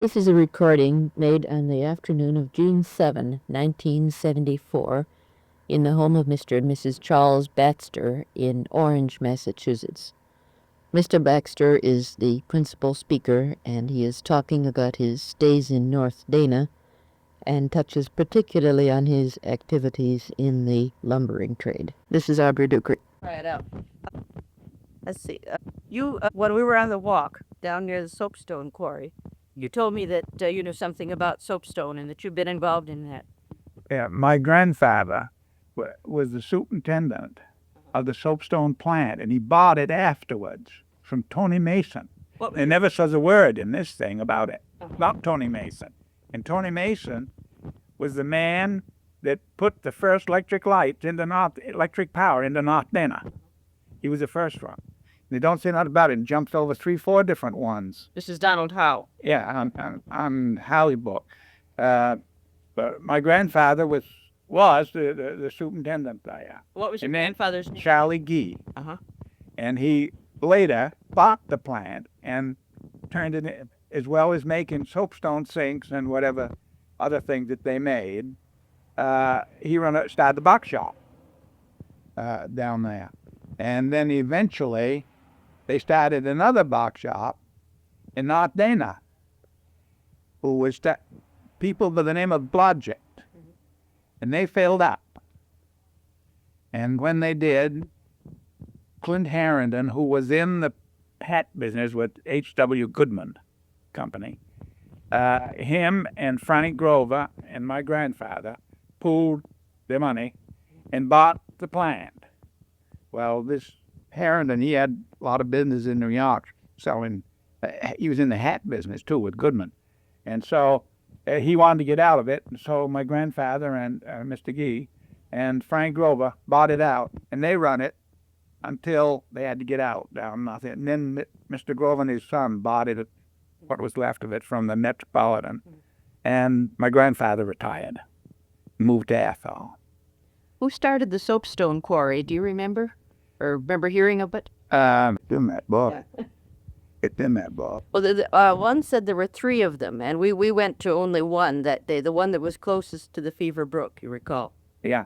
This is a recording made on the afternoon of June 7, 1974, in the home of Mr. and Mrs. Charles Baxter in Orange, Massachusetts. Mr. Baxter is the principal speaker, and he is talking about his stays in North Dana and touches particularly on his activities in the lumbering trade. This is Aubrey Duker. Try it out. Let's see. When we were on the walk down near the soapstone quarry, you told me that you knew something about soapstone and that you've been involved in that. Yeah, my grandfather was the superintendent of the soapstone plant, and he bought it afterwards from Tony Mason. What? There never says a word in this thing about it, about Tony Mason. And Tony Mason was the man that put the first electric power into North Dana. He was the first one. They don't say nothing about it. It jumped over 3-4 different ones. This is Donald Howe. Yeah, on Halley book. But my grandfather was the superintendent there. What was your And then grandfather's name? Charlie Gee. Uh-huh. And he later bought the plant and turned it in, as well as making soapstone sinks and whatever other things that they made. He started the box shop down there. And then eventually they started another box shop in North Dana, who was people by the name of Blodgett. And they filled up. And when they did, Clint Harrington, who was in the hat business with H.W. Goodman Company, him and Frank Grover and my grandfather pooled their money and bought the plant. Well, this Harrington, he had a lot of business in New York selling. He was in the hat business too with Goodman, and so he wanted to get out of it. And so my grandfather and Mr. Gee and Frank Grover bought it out, and they run it until they had to get out down nothing. And then Mr. Grover and his son bought it, what was left of it, from the Metropolitan, and my grandfather retired, moved to Athol. Who started the soapstone quarry? Do you remember? Or remember hearing of it? It's in that book. It's in that book. Well, one said there were 3 of them, and we went to only one that day, the one that was closest to the Fever Brook, you recall. Yeah.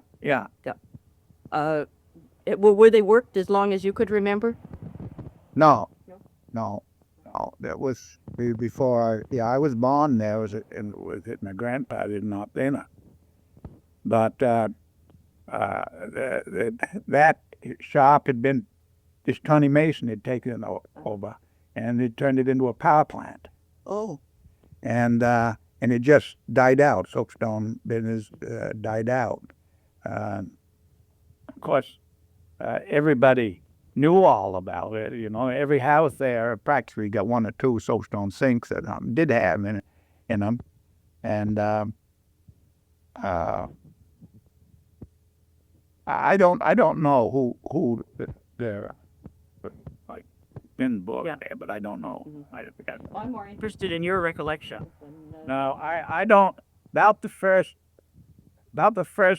Were they worked as long as you could remember? No. That was before I was born there. Was it my grandpa did not Dana. But that shop had been, this Tony Mason had taken over, and it turned it into a power plant. Oh. And it just died out. Soapstone business died out. Of course, everybody knew all about it. You know, every house there practically got 1 or 2 soapstone sinks that did have in them, and I don't know who they're like been booked there, but I don't know. Mm-hmm. I'm more interested in your recollection. No, I don't. About the first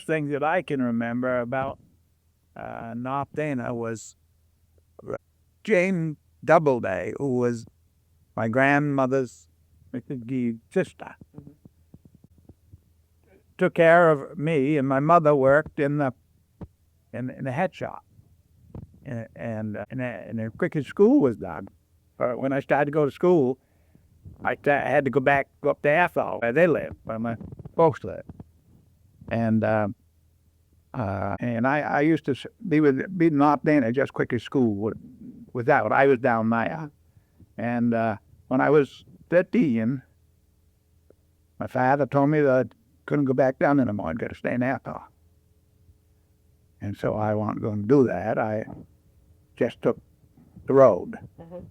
thing that I can remember about North Dana was Jane Doubleday, who was my grandmother's Mrs. Gee's sister. Mm-hmm. Took care of me, and my mother worked in the hat shop, and the quickest school was done. When I started to go to school, I had to go up to Athol, where they lived, where my folks lived, and I used to be in North Dana just quick as school was out. I was down there, and when I was 13, my father told me that I couldn't go back down anymore. I'd got to stay in Athol. And so I wasn't going to do that. I just took the road,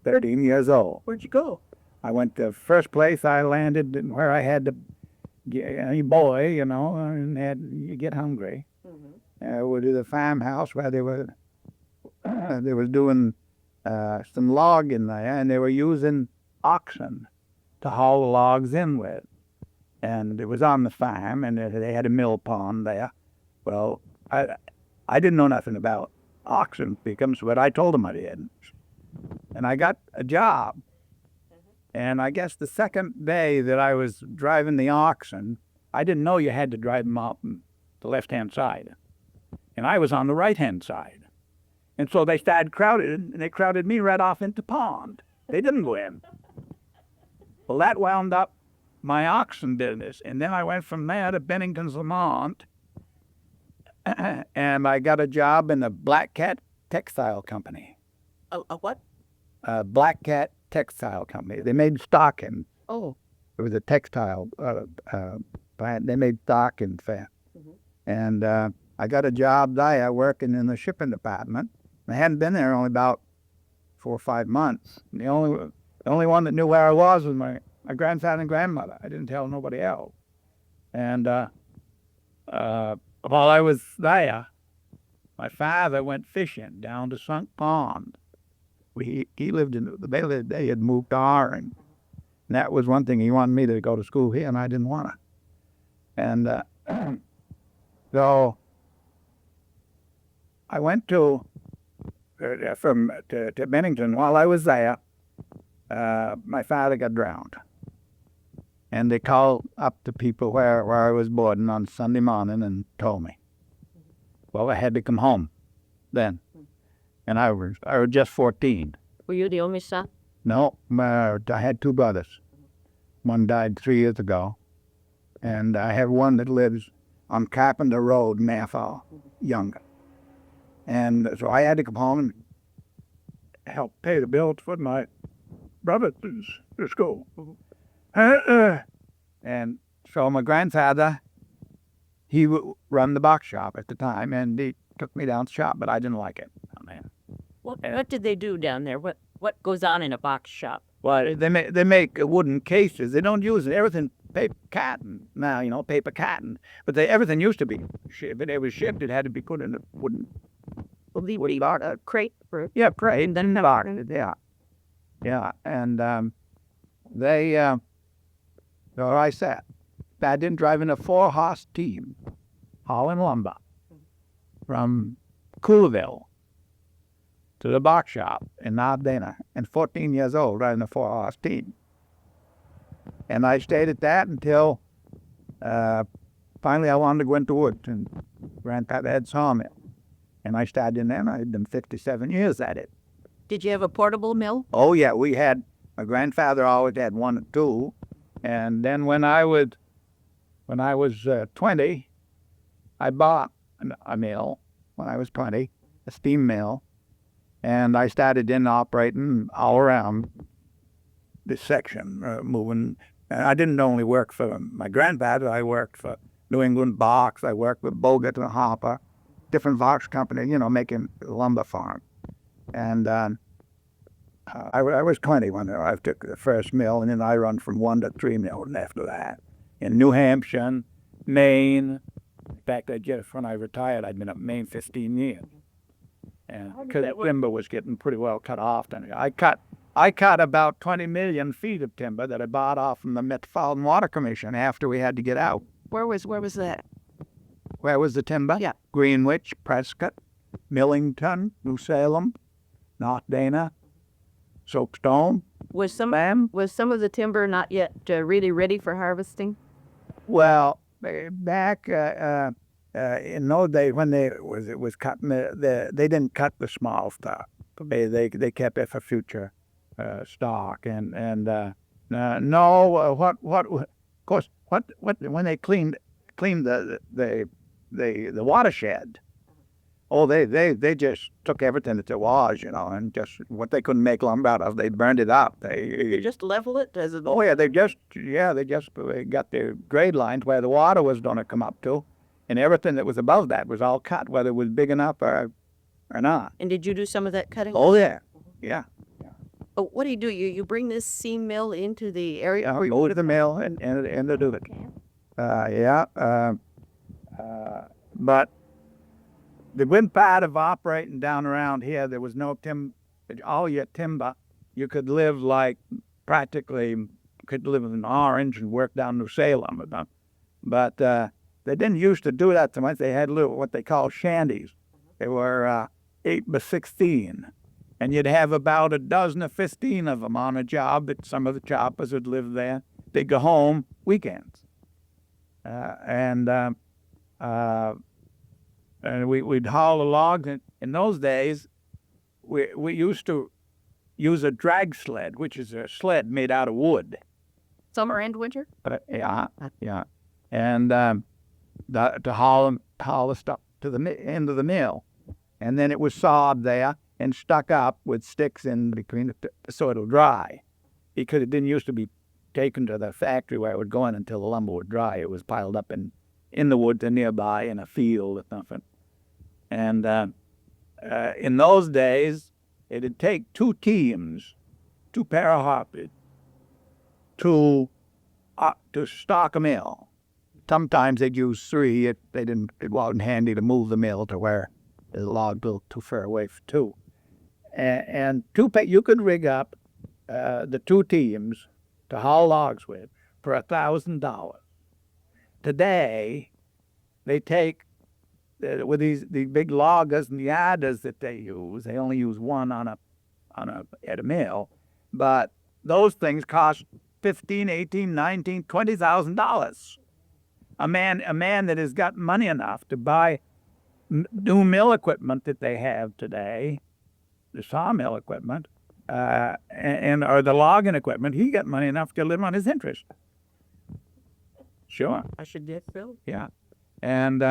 13 years old. Where'd you go? I went to the first place I landed where I had to get any boy, you know, and you get hungry. Mm-hmm. Went to the farmhouse where they were doing some logging there, and they were using oxen to haul the logs in with. And it was on the farm, and they had a mill pond there. Well, I didn't know nothing about oxen, but I told them I did. And I got a job And I guess the second day that I was driving the oxen, I didn't know you had to drive them out on the left-hand side. And I was on the right-hand side. And so they started crowded, and they crowded me right off into pond. They didn't go in. Well, that wound up my oxen business. And then I went from there to Bennington's, Vermont, and I got a job in the Black Cat Textile Company. A what? Black Cat Textile Company. They made stockings. Oh. It was a textile plant. They made stockings there. And I got a job there working in the shipping department. I hadn't been there only about 4 or 5 months. And the only one that knew where I was my grandfather and grandmother. I didn't tell nobody else. And while I was there, my father went fishing down to Sunk Pond. He lived in they had moved to Orange. And that was one thing. He wanted me to go to school here, and I didn't want to. And so I went to Bennington. While I was there, my father got drowned. And they called up the people where I was boarding on Sunday morning and told me. Well, I had to come home then. And I was just 14. Were you the only son? No, I had 2 brothers. One died 3 years ago. And I have one that lives on Carpenter Road, Nassau, younger. And so I had to come home and help pay the bills for my brother to school. And so my grandfather, he run the box shop at the time, and he took me down to the shop, but I didn't like it. Oh, man. What did they do down there? What goes on in a box shop? Well, they make wooden cases. They don't use everything paper cotton now, paper cotton. But everything used to be shipped. If it was shipped, it had to be put in a wooden box. Crate for Yeah, crate. And then the box. Yeah. And so I sat. I didn't drive in a 4-horse team, hauling lumber from Coolville to the box shop in Ardena, and 14 years old, riding a 4-horse team. And I stayed at that until finally I wanted to go into woods, and Grandfather had sawmill. And I started in there, and I had been 57 years at it. Did you have a portable mill? Oh, yeah, my grandfather always had 1 or 2. And then when I was 20, I bought a mill when I was 20, a steam mill. And I started in operating all around this section, moving. And I didn't only work for my grandfather. I worked for New England Box. I worked with Bogut and Hopper, different box companies, making lumber farm. And I was 20 when I took the first mill, and then I run from 1 to 3 mills after that. In New Hampshire, Maine. In fact, just when I retired, I'd been up in Maine 15 years. And because timber was getting pretty well cut off. Then I cut about 20 million feet of timber that I bought off from the Metropolitan Water Commission after we had to get out. Where was that? Where was the timber? Yeah. Greenwich, Prescott, Millington, New Salem, North Dana, soapstone. Was some of the timber not yet really ready for harvesting? Well, back in those days when it was cutting, they didn't cut the small stuff. They kept it for future stock. And of course when they cleaned the watershed. Oh, they just took everything that there was, and just what they couldn't make lumber out of, they burned it up. They just level it as a... Oh yeah, they just got their grade lines where the water was going to come up to, and everything that was above that was all cut, whether it was big enough or not. And did you do some of that cutting? Oh yeah. Oh, what do? You bring this seam mill into the area? We go to the mill and to do it. But the good part of operating down around here, there was no all your timber. You could live could live in Orange and work down to Salem with them. But they didn't used to do that so much. They had what they call shanties. They were 8 by 16. and you'd have about a dozen or 15 of them on a job. That some of the choppers would live there. They'd go home weekends, and we'd haul the logs. And in those days, we used to use a drag sled, which is a sled made out of wood. Summer and winter? Yeah, and to haul the stuff to the end of the mill, and then it was sawed there and stuck up with sticks in between so it'll dry, because it didn't used to be taken to the factory where it would go in until the lumber would dry. It was piled up in the woods nearby in a field or something. And in those days, it'd take 2 teams, 2 pair of hoppers, to stock a mill. Sometimes they'd use 3 if they didn't. It wasn't handy to move the mill to where the log built too far away for 2. And you could rig up the 2 teams to haul logs with for $1,000. Today, they take with these big loggers and the adders that they use. They only use one at a mill, but those things cost $15,000, $18,000, $19,000, $20,000. A man that has got money enough to buy new mill equipment that they have today, the sawmill equipment, or the logging equipment, he got money enough to live on his interest. Sure. I should get Phil. Yeah. And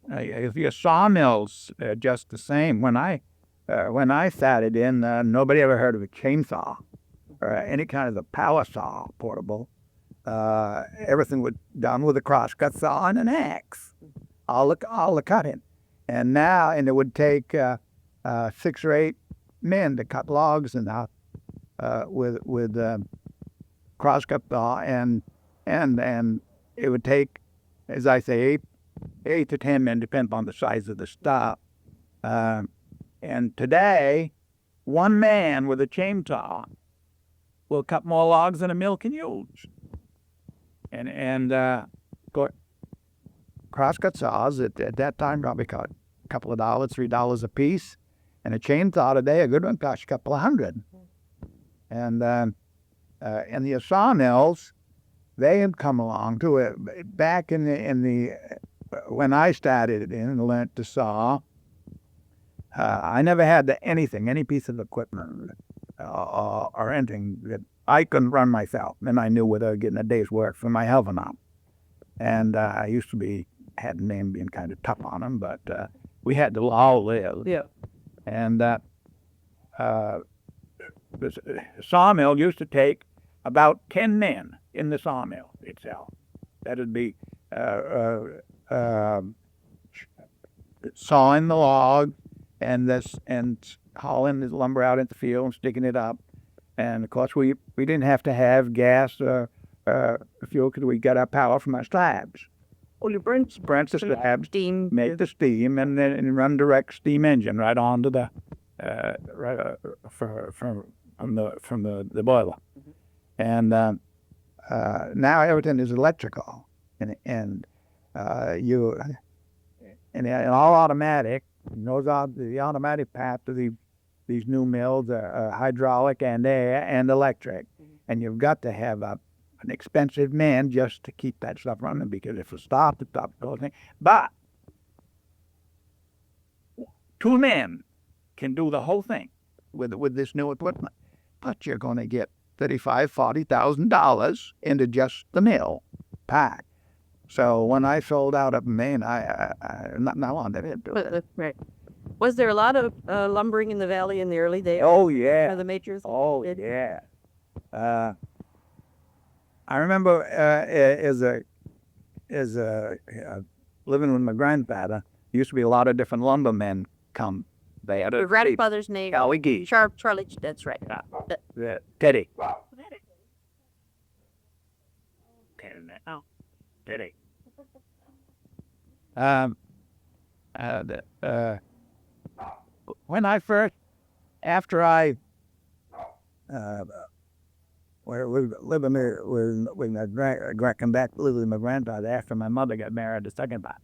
if your sawmills are just the same. When I started in, nobody ever heard of a chainsaw or any kind of a power saw portable. Everything was done with a crosscut saw and an axe. All the cutting. And it would take 6 or 8 men to cut logs and with crosscut saw, and it would take, as I say, 8 to 10 men, depending on the size of the stop. And today, 1 man with a chainsaw will cut more logs than a mill can use. And crosscut saws at that time probably cost a couple of dollars, $3 a piece, and a chainsaw today, a good one, costs a couple of $100. And the sawmills, they had come along to it back in the when I started in and learned to saw. I never had any piece of equipment or anything that I couldn't run myself, and I knew without getting a day's work for my health or not. And I used to had a name being kind of tough on them, but we had to all live. Yeah. And the sawmill used to take about 10 men in the sawmill itself. That'd be sawing the log and hauling the lumber out into the field and sticking it up. And of course, we didn't have to have gas or fuel because we got our power from our slabs. Oh, you burnt the slabs, steam, make the steam, and then run direct steam engine right onto the from the boiler. And now everything is electrical, and all automatic. The automatic path to these new mills are hydraulic and air and electric, and you've got to have an expensive man just to keep that stuff running, because if it stops, the whole thing. But 2 men can do the whole thing with this new equipment. But you're going to get $35,000, $40,000 into just the mill pack. So when I sold out up in Maine, I not long did it. Right. Was there a lot of lumbering in the valley in the early days? Oh yeah. The majors. Oh yeah. I remember as a living with my grandfather, there used to be a lot of different lumbermen come there. Your grandfather's name? Charlie. Charlie. That's right. Teddy. Oh. Teddy. When I first, after I living there with my come back to live with my grandfather after my mother got married the second time,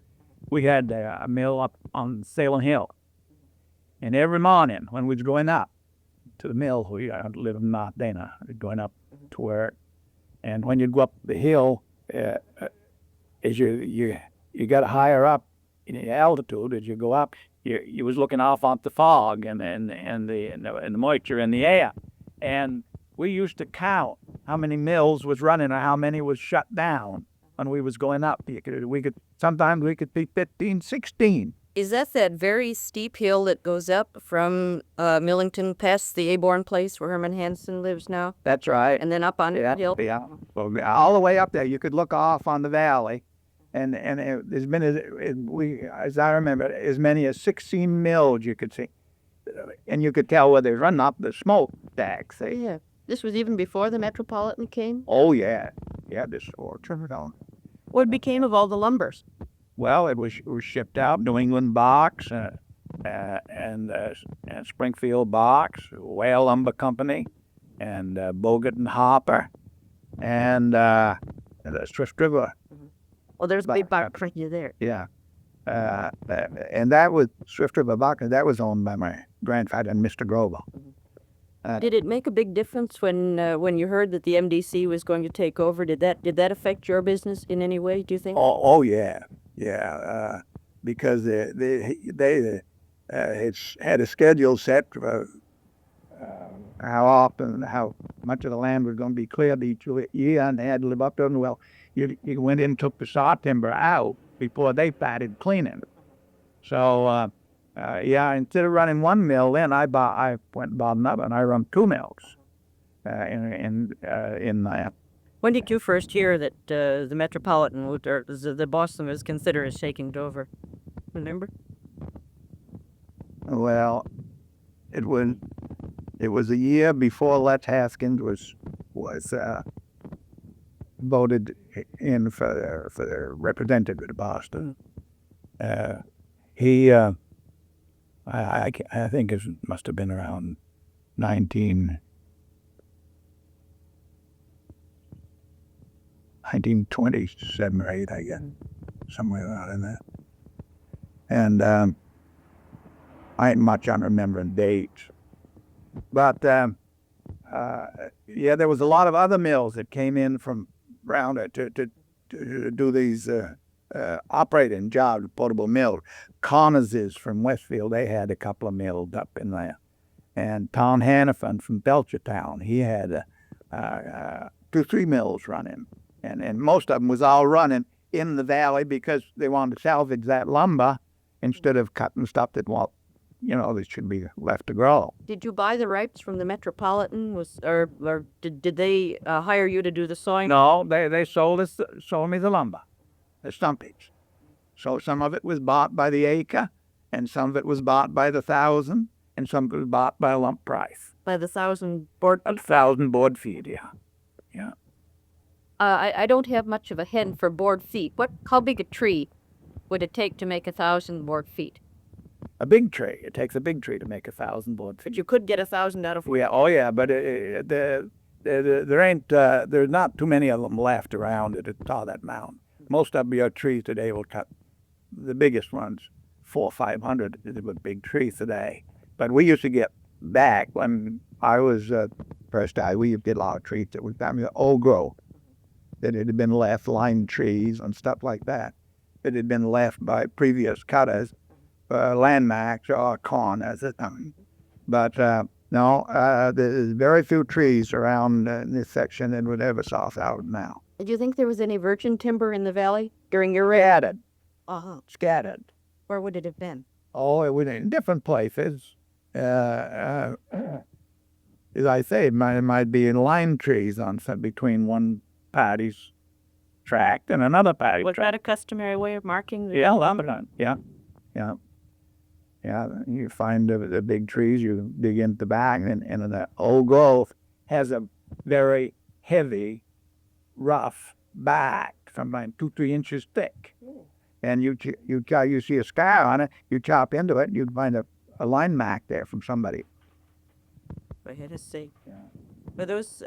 we had a mill up on Salem Hill, And every morning when we was going up to the mill, we live in North Dana, going up to work. And when you'd go up the hill, as you got higher up in the altitude, as you go up, you was looking off on the fog and the moisture in the air. And we used to count how many mills was running or how many was shut down when we was going up. Sometimes we could be 15, 16. Is that very steep hill that goes up from Millington past the Aborn place where Herman Hansen lives now? That's right. And then up on the hill? Yeah. Well, all the way up there, you could look off on the valley, and there's been as I remember, as many as 16 mills you could see, and you could tell where they run up the smoke stacks. Yeah. This was even before the Metropolitan came? Oh yeah, this orchard on. What became of all the lumbers? Well, it was shipped out. New England box and Springfield box, Whale Lumber Company, and Bogut and Hopper, and the Swift River. Well, there's a big box right there. Yeah, and that was Swift River box. That was owned by my grandfather and Mr. Grover. Did it make a big difference when you heard that the MDC was going to take over? Did that affect your business in any way, do you think? Oh yeah. Because they had a schedule set for how much of the land was going to be cleared each year, and they had to live up to it. Well, you went in and took the saw timber out before they started cleaning. So, instead of running one mill, then I went and bought another, and I run 2 mills in that. When did you first hear that the Metropolitan or the Boston was considered as taking over? Remember? Well, it was a year before Les Haskins was voted in for the representative of Boston. He, I think it must have been around 1927 or 8, I guess, somewhere around in that. And I ain't much on remembering dates. But, there was a lot of other mills that came in from around to do these operating jobs, portable mills. Connor's from Westfield, they had a couple of mills up in there. And Tom Hannafin from Belchertown, he had 2-3 mills running. And most of them was all running in the valley because they wanted to salvage that lumber instead of cutting stuff that that should be left to grow. Did you buy the ripes from the Metropolitan? Or did they hire you to do the sawing? No, they sold me the lumber, the stumpage. So some of it was bought by the acre, and some of it was bought by the 1,000, and some of it was bought by a lump price. By the 1,000 board? 1,000 board feet, yeah. I don't have much of a head for board feet. How big a tree would it take to make 1,000 board feet? A big tree. It takes a big tree to make 1,000 board feet. But you could get 1,000 out of. Yeah, but there ain't. There's not too many of them left around at all that mountain. Most of your trees today will cut. The biggest ones, 400 or 500, is a big tree today. But we used to get back when I was first guy. We used to get a lot of trees that we found old growth. That it had been left, line trees and stuff like that. It had been left by previous cutters, landmarks or corn as a time. But no, there's very few trees around this section that would ever south out now. Did you think there was any virgin timber in the valley during your reign? Scattered. Uh-huh. Scattered. Where would it have been? Oh, it was in different places. As I say, it might be in line trees between one party's tract and another party's Was tract. that a customary way of marking the... Yeah, Lebanon. Yeah. You find the big trees, you dig into the back, and the old growth has a very heavy, rough back, sometimes 2-3 inches thick. And you see a scar on it, you chop into it, you'd find a line mark there from somebody. I had to see. Yeah. Were those,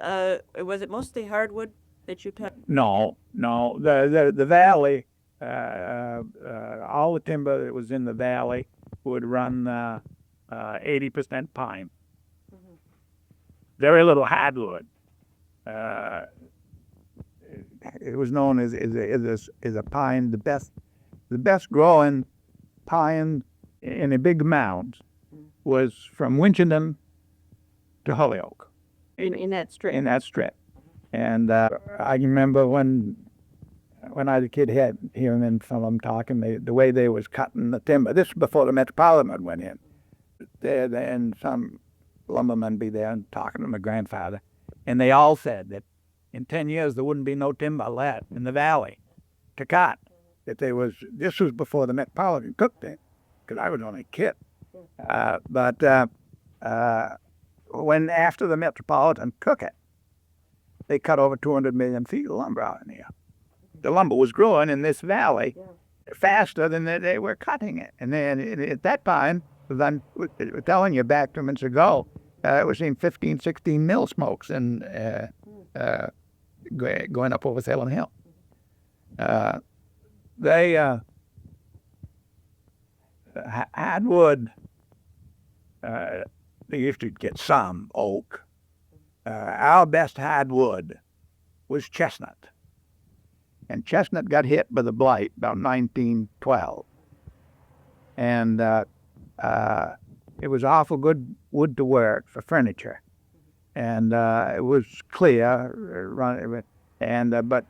was it mostly hardwood that you cut? No. The valley, all the timber that was in the valley would run 80% pine. Very little hardwood. It was known as a pine, the best growing pine in a big amount was from Winchendon to Holyoke. In that strip. In that strip. And I remember when I was a kid, hearing some of them talking, the way they was cutting the timber. This was before the Metropolitan went in. And some lumbermen be there and talking to my grandfather. And they all said that in 10 years there wouldn't be no timber left in the valley to cut. This was before the Metropolitan cooked it, because I was only a kid. But when after the Metropolitan cook it, they cut over 200 million feet of lumber out in here. The lumber was growing in this valley faster than they were cutting it. And then at that time, I'm telling you, back 2 minutes ago, it was in 15, 16 mill smokes and going up over Salem Hill. Hardwood, they used to get some oak. Our best hardwood was chestnut. And chestnut got hit by the blight about 1912. And it was awful good wood to work for furniture. And it was clear, but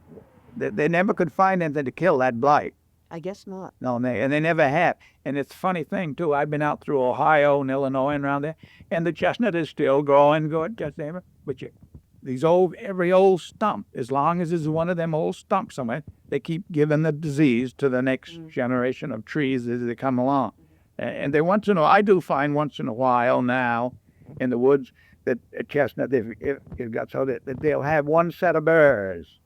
they never could find anything to kill that blight. I guess not. No, and they never have. And it's a funny thing, too. I've been out through Ohio and Illinois and around there, and the chestnut is still growing good, but every old stump, as long as there's one of them old stumps somewhere, they keep giving the disease to the next generation of trees as they come along. And I do find once in a while now in the woods that a chestnut, they've got so that they'll have one set of burrs.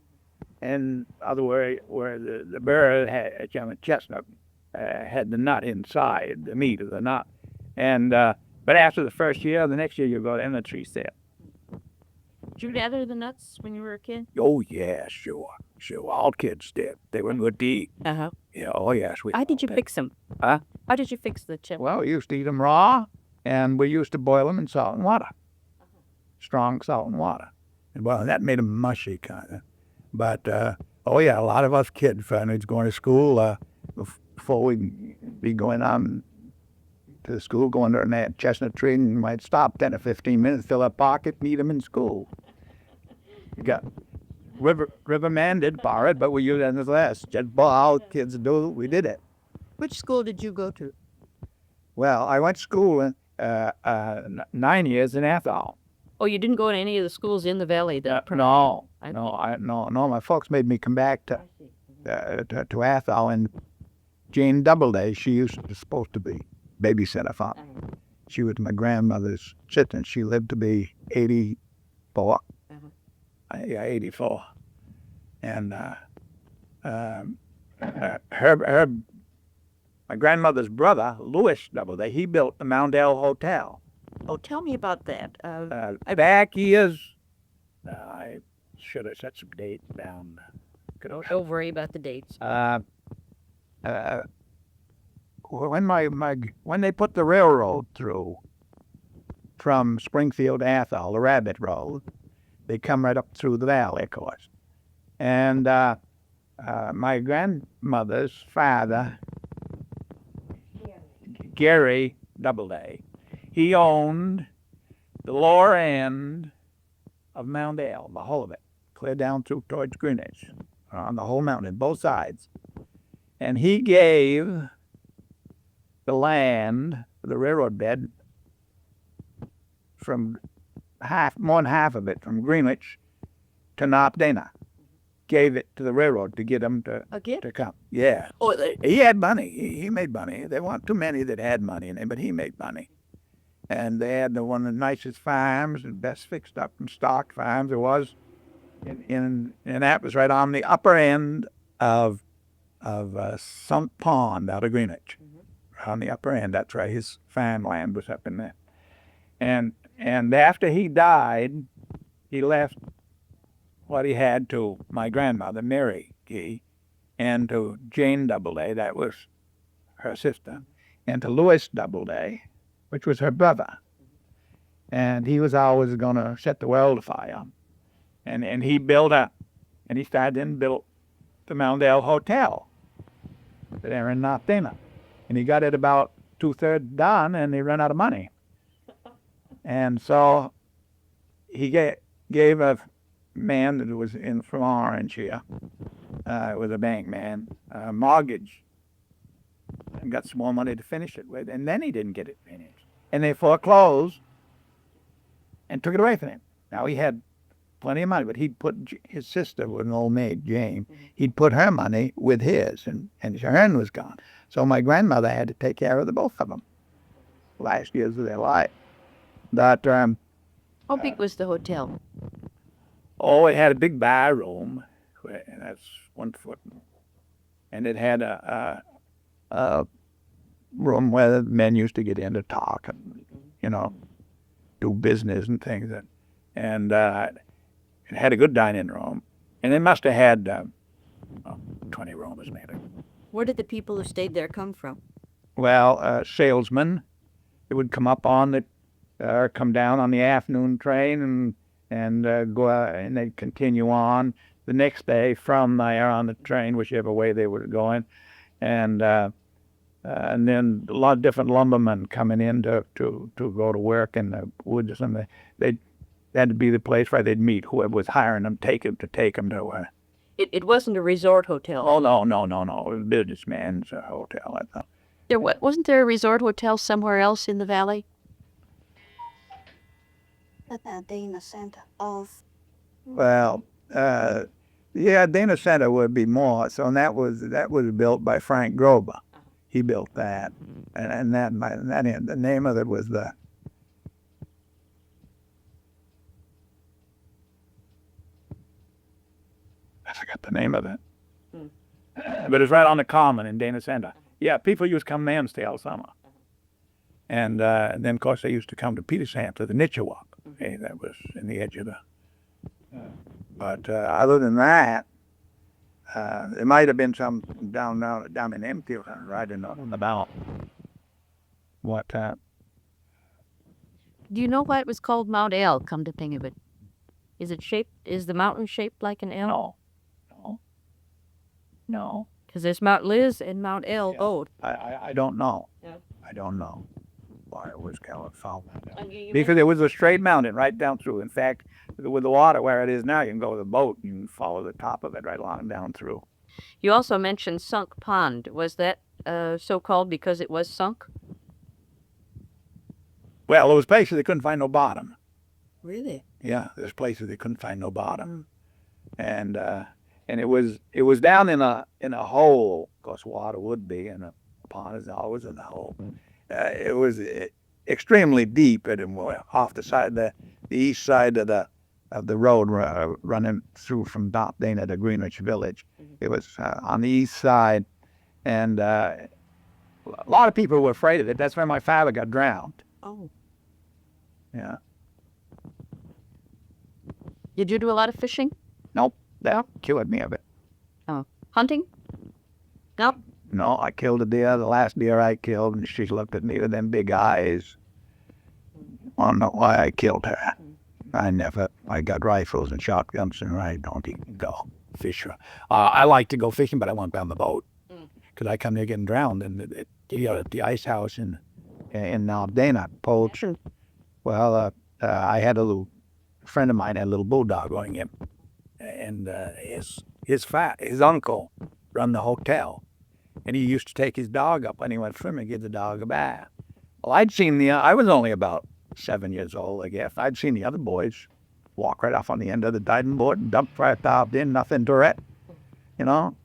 And other words, where the burr chestnut had the nut inside, the meat of the nut. And but after the first year, the next year you go and the tree's there. Did you gather the nuts when you were a kid? Oh yeah, sure. All kids did. They were good to eat. Uh-huh. Yeah. Oh yes. How did you fix them? Huh? How did you fix the chip? Well, we used to eat them raw, and we used to boil them in salt and water. Strong salt and water. And well, that made them mushy kind of. But, a lot of us kids, families going to school, before we'd be going on to school, going to that chestnut tree, and might stop 10 or 15 minutes, fill up pocket, and eat them in school. You got Riverman did borrow it, but we used it as less. Just all kids do, we did it. Which school did you go to? Well, I went to school 9 years in Athol. Oh, you didn't go to any of the schools in the valley? No. My folks made me come back to Athol, and Jane Doubleday, she was supposed to be babysitter for me. She was my grandmother's assistant. She lived to be 84. 84. And my grandmother's brother, Louis Doubleday, he built the Moundell Hotel. Oh, tell me about that. Back years, I should have set some dates down. Don't worry about the dates. When they put the railroad through from Springfield to Athol, the Rabbit Road, they come right up through the valley, of course. And my grandmother's father, Gary Doubleday, he owned the lower end of Moundell, the whole of it, clear down through towards Greenwich, on the whole mountain, both sides. And he gave the land, the railroad bed, from more than half of it, from Greenwich to North Dana. Gave it to the railroad to get them to come. Yeah. Oh, he had money. He made money. There weren't too many that had money in it, but he made money. And they had one of the nicest farms and best fixed up and stocked farms there was. And that was right on the upper end of Sunk Pond out of Greenwich. On the upper end, that's right. His farmland was up in there. And after he died, he left what he had to my grandmother, Mary Key, and to Jane Doubleday, that was her sister, and to Louis Doubleday, which was her brother. And he was always going to set the world afire. And he built and he started and built the Moundale Hotel there in North Dana. And he got it about 2/3 done, and he ran out of money. And so he gave a man that was from Orange here, was a bank man, a mortgage, and got some more money to finish it with. And then he didn't get it finished. And they foreclosed and took it away from him. Now he had plenty of money, but he'd put his sister was an old maid, Jane. He'd put her money with his, and hers was gone. So my grandmother had to take care of the both of them last years of their life. That How big was the hotel? oh, it had a big bar room, and that's 1 foot, and it had a room where the men used to get in to talk and do business and things, and it had a good dining room, and it must have had 20 rooms maybe. Where did the people who stayed there come from? Well, salesmen, they would come up on the, come down on the afternoon train and go out, and they'd continue on the next day from there on the train, whichever way they were going, and then a lot of different lumbermen coming in to go to work in the woods, and they had to be the place where they'd meet whoever was hiring them, take them to where. It wasn't a resort hotel. Oh, no. It was a businessman's hotel, I thought. Wasn't there a resort hotel somewhere else in the valley? The Dana Center of. Well, yeah, Dana Center would be more. So that was built by Frank Grober. He built that, and the name of it was the. I forgot the name of it. But it's right on the common in Dana Center. Yeah, people used to come there and stay all summer. And then, of course, they used to come to Petersham to the Nitchawalk. Okay, that was in the edge of the. But other than that, there might have been some down in Enfield, right in the mountain. What? Do you know why it was called Mount L, come to think of it? Is the mountain shaped like an L? No. Because there's Mount Liz and Mount L both. I don't know. Yeah. I don't know why it was called because it was a straight mountain right down through. In fact, with the water where it is now, you can go with a boat. You can follow the top of it right along down through. You also mentioned Sunk Pond. Was that so called because it was sunk? Well, there was places they couldn't find no bottom. Really? Yeah, there's places they couldn't find no bottom, and it was down in a hole. Of course, water would be, and a pond is always in a hole. It was extremely deep, and off the side, the east side of the road running through from North Dana to Greenwich Village. It was on the east side, and a lot of people were afraid of it. That's where my father got drowned. Oh. Yeah. Did you do a lot of fishing? Nope, that cured me of it. Oh. Hunting? No? No, I killed a deer, the last deer I killed, and she looked at me with them big eyes. I don't know why I killed her. I got rifles and shotguns, and I don't even go fish. I like to go fishing, but I won't be on the boat because I come there getting drowned. And at the ice house in Dana, poached. Well, I had a friend of mine had a little bulldog going in, and his uncle run the hotel, and he used to take his dog up when he went swimming, give the dog a bath. Well, I was only about 7 years old, I guess. I'd seen the other boys walk right off on the end of the diving board and dump right out in, nothing to it, Well,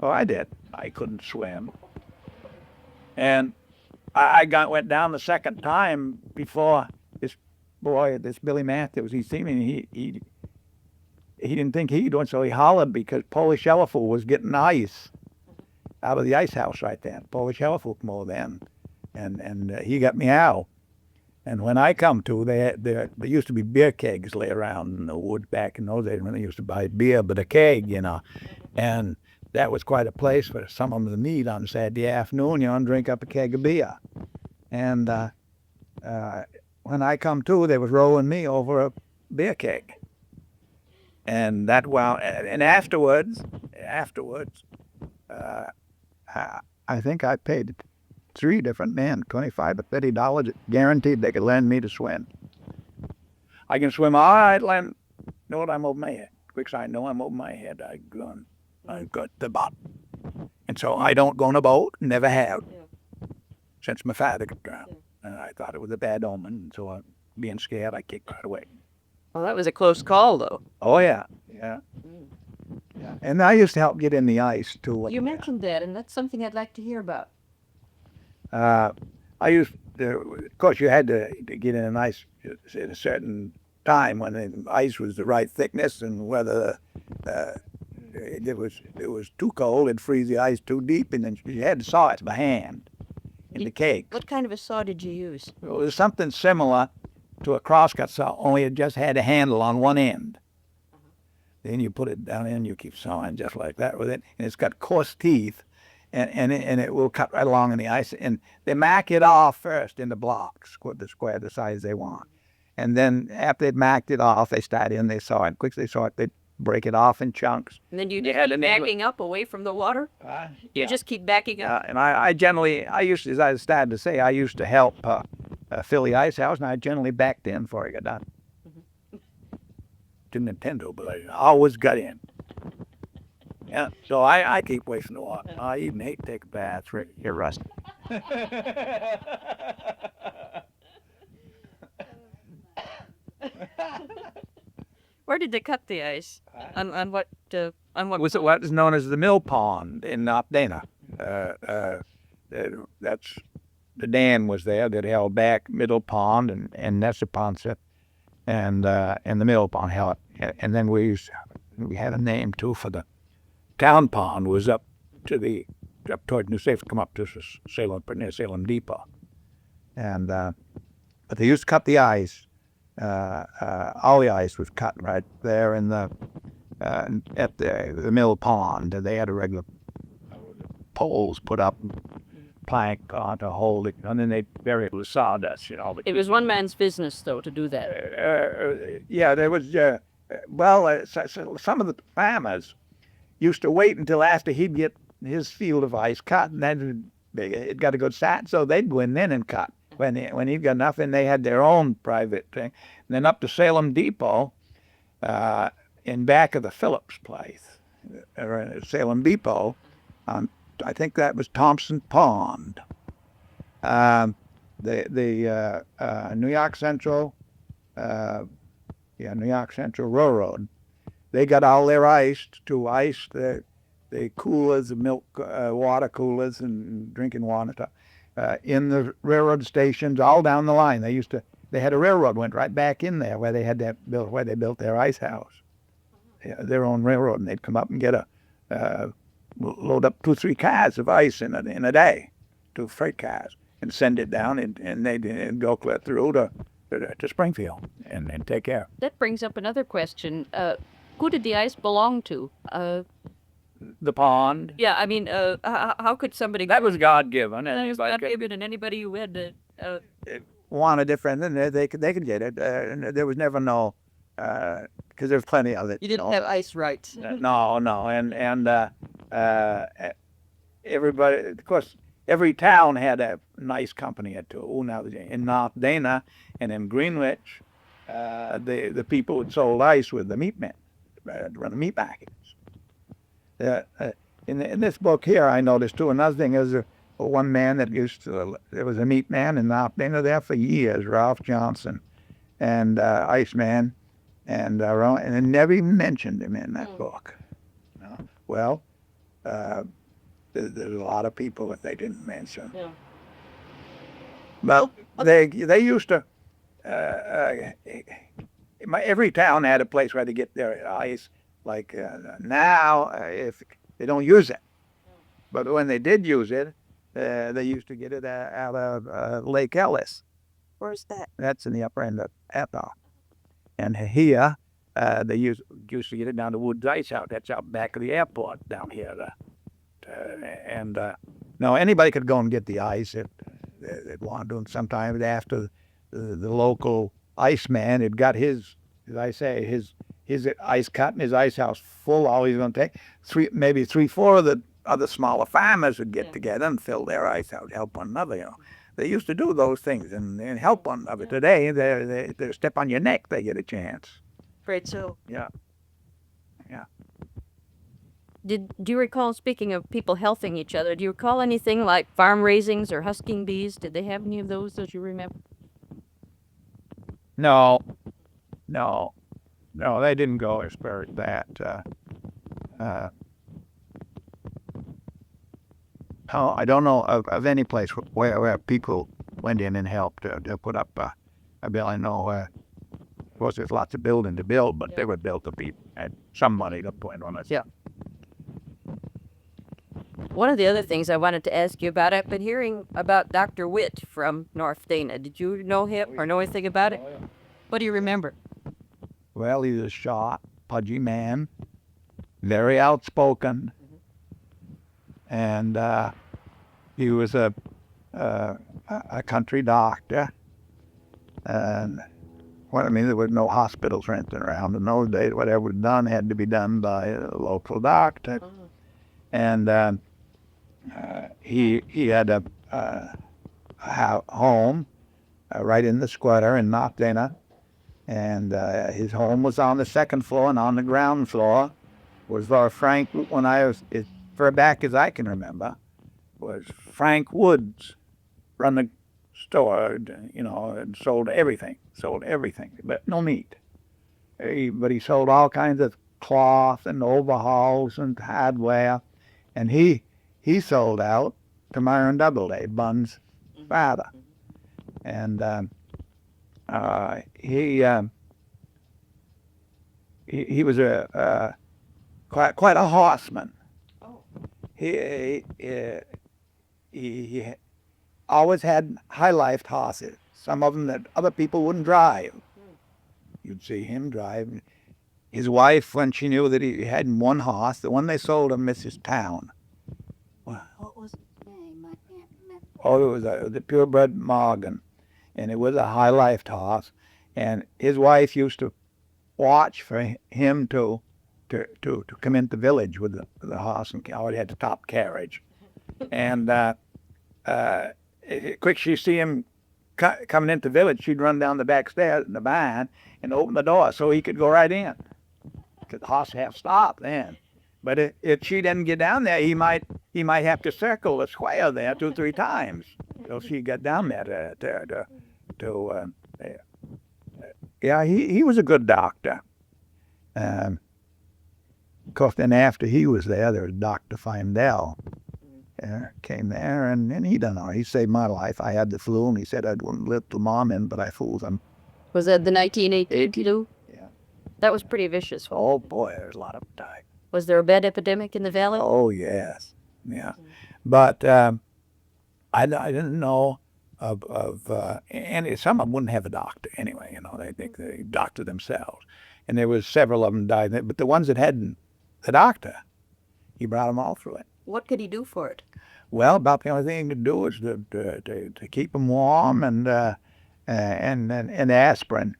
I did. I couldn't swim. And I went down the second time before this boy, this Billy Matthews, he seen me, and he didn't think he'd do it, so he hollered because Polish elephant was getting ice out of the ice house right there. Polish elephant come over then, and he got me out. And when I come to, there used to be beer kegs lay around in the woods back in those days when they used to buy beer, but a keg, and that was quite a place for some of them to meet on Saturday afternoon, and drink up a keg of beer. And when I come to, they was rolling me over a beer keg. And and afterwards, I think I paid 3 different men $25 to $30 guaranteed they could lend me to swim. I can swim all right, land. Know what I'm over my head. Quick side, know I'm over my head. I got the bottom. And so I don't go on a boat, never have. Since my father got drowned. And I thought it was a bad omen, and so being scared, I kicked right away. Well, that was a close call, though. Oh, yeah. And I used to help get in the ice, too. You mentioned that, and that's something I'd like to hear about. I used to, of course, you had to get in an ice at a certain time when the ice was the right thickness, and whether it was too cold, it'd freeze the ice too deep, and then you had to saw it by hand in the cake. What kind of a saw did you use? It was something similar to a crosscut saw, only it just had a handle on one end. Then you put it down in, you keep sawing just like that with it, and it's got coarse teeth, and it will cut right along in the ice. And they mark it off first in the blocks, the size they want. And then after they'd marked it off, they start in, they saw it. Quick as they saw it, they'd break it off in chunks. And then you just keep backing up away from the water? You just keep backing up? And I generally, as I started to say, I used to help fill the ice house, and I generally backed in before I got done. To Nintendo, but I always got in. Yeah, so I keep away from the water. I even hate to take a bath. You're rusty. Where did they cut the ice? On what? Was it what is known as the mill pond in Dana? That's the dam was there that held back Middle Pond and Nesseponset, and the mill pond held it. And then we had a name too for the town pond. Was up toward New Safe, come up to Salem, near Salem Depot, and but they used to cut the ice. All the ice was cut right there in at the mill pond. They had a regular poles put up, plank on to hold it, and then they bury it with sawdust. It was one man's business, though, to do that. Yeah, there was. Some of the farmers used to wait until after he'd get his field of ice cut, and then it got to go sat, so they'd go in then and cut. When he'd got enough, and they had their own private thing. And then up to Salem Depot, in back of the Phillips place, or Salem Depot, I think that was Thompson Pond. The New York Central, New York Central Railroad, they got all their ice to ice the coolers, the milk, water coolers, and drinking water. In the railroad stations all down the line. They had a railroad went right back in there where they built their ice house. Their own railroad, and they'd come up and get load up 2 or 3 cars of ice in a day, 2 freight cars, and send it down, and they'd go clear through to Springfield and take care. That brings up another question. Who did the ice belong to? The pond. Yeah, I mean, how could somebody... That was God-given. That was God-given, and anybody who had to... want a different, then they could get it. There was never no, because there's plenty of it. You didn't have ice rights. No, and everybody, of course, every town had a nice company or two. Now, in North Dana and in Greenwich, the people who sold ice were the meat men, run the meat markets. In this book here, I noticed too, another thing is one man that there was a meat man in North Dana there for years, Ralph Johnson, and Iceman, and they never even mentioned him in that book. Well, there's a lot of people that they didn't mention. Yeah. Well, they used to. Every town had a place where they get their ice. Like now, if they don't use it, but when they did use it, they used to get it out of Lake Ellis. Where's that? That's in the upper end of Ethel. And here, they used to get it down to Woods Ice House. That's out back of the airport down here. No, anybody could go and get the ice if they wanted to. And sometimes after the local ice man had got his, as I say, his ice cut and his ice house full. All he's going to take, maybe 3-4 of the other smaller farmers would get together and fill their ice out, help one another. They used to do those things and help one another. Today, they step on your neck, they get a chance. Afraid so. Yeah. Do you recall, speaking of people helping each other, do you recall anything like farm raisings or husking bees? Did they have any of those that you remember? No, they didn't go as far as that. I don't know of any place where people went in and helped to put up a bill. I know, of course, there's lots of building to build, but they were built to people had some money to put on it. Yeah. One of the other things I wanted to ask you about, I've been hearing about Dr. Witt from North Dana. Did you know him or know anything about it? What do you remember? Well, he was a short, pudgy man, very outspoken, and he was a country doctor. And there were no hospitals or anything around in those days. Whatever was done had to be done by a local doctor. And he had a home right in the squatter in North Dana. And his home was on the second floor, and on the ground floor was Frank, when I was, as far back as I can remember, was Frank Woods, run the store, and sold everything, but no meat. But he sold all kinds of cloth and overhauls and hardware, and he sold out to Myron Doubleday, Bun's father. And he was quite a horseman. He always had high-lifed horses, some of them that other people wouldn't drive. You'd see him drive. His wife, when she knew that he had one horse, the one they sold him, Mrs. Town. What was his name? I can't remember. Oh, it was the purebred Morgan, and it was a high-lifed horse. And his wife used to watch for him to come into the village with the horse, and already had the top carriage. And quick she see him coming into the village, she'd run down the back stairs in the barn and open the door so he could go right in. Because the horse have stopped then. But if she didn't get down there, he might have to circle the square there 2-3 times till she got down there yeah, he was a good doctor. Of course, then after he was there was Dr. Findell. Came there, and he done all right. He saved my life. I had the flu, and he said I wouldn't let the mom in, but I fooled him. Was that the 1982? Yeah. That was pretty vicious. Oh, boy, there's a lot of them died. Was there a bed epidemic in the valley? Oh, yes. Yeah. But I didn't know and some of them wouldn't have a doctor anyway. They doctor themselves. And there was several of them died. But the ones that had the doctor, he brought them all through it. What could he do for it? Well, about the only thing he could do was to keep them warm and aspirin.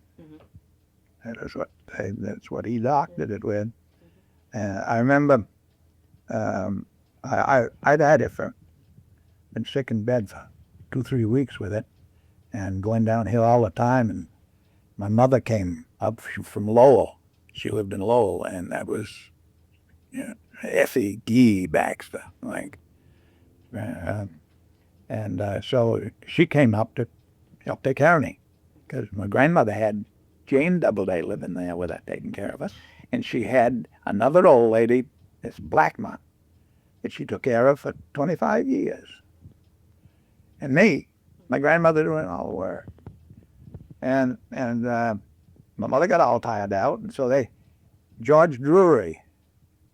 That's what he doctored it with. I remember I'd had it been sick in bed for 2-3 weeks with it, and going downhill all the time. And my mother came up from Lowell. She lived in Lowell, and that was Effie Gee Baxter, like. So she came up to help take care of me, because my grandmother had Jane Doubleday living there with her, taking care of us. And she had another old lady, this Blackmon, that she took care of for 25 years. And me, my grandmother doing all the work. And my mother got all tired out, and so George Drury,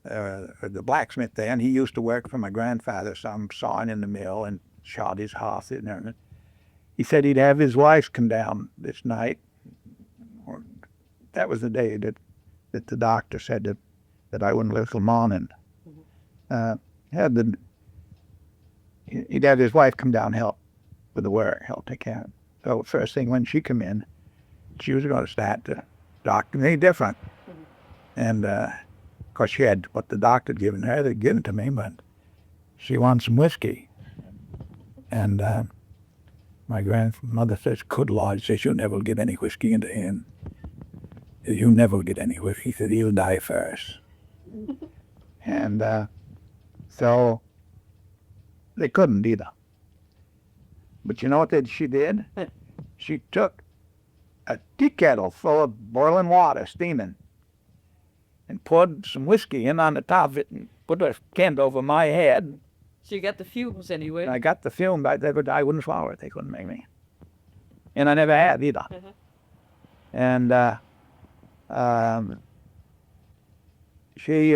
the blacksmith there, and he used to work for my grandfather, some sawing in the mill and shod his horses and everything. He said he'd have his wife come down this night. That was the day that the doctor said that I wouldn't live till morning. He'd have his wife come down and help with the work, help take care of him. So first thing when she come in, she was going to start to doctor me different. And, of course, she had what the doctor had given her. They'd given it to me, but she wanted some whiskey. And my grandmother says, good Lord, says, you'll never get any whiskey into him. You'll never get any whiskey. He said, he'll die first. And so they couldn't either. But you know what she did? She took a tea kettle full of boiling water, steaming, and poured some whiskey in on the top of it and put a candle over my head. So you got the fumes anyway. And I got the film, but I wouldn't swallow it. They couldn't make me. And I never had either. And she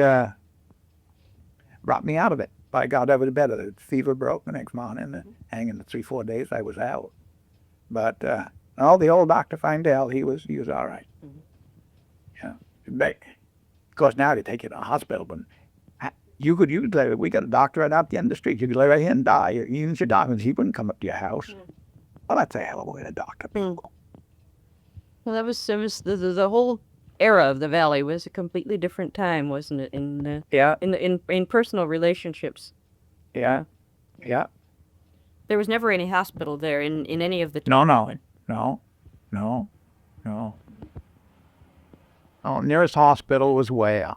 brought me out of it. I got over to bed. The fever broke the next morning. Hanging the 3-4 days I was out. But the old Dr. Findell, he was all right. Yeah. Of course, now they take you to a hospital, but we got a doctor right out the end of the street. You could lay right here and die. Even your doctor, he wouldn't come up to your house. Well, that's a hell of a way to doctor people. Well, that was the whole era of the valley was a completely different time, wasn't it? In personal relationships. Yeah. There was never any hospital there in any of the. No. Oh, nearest hospital was where?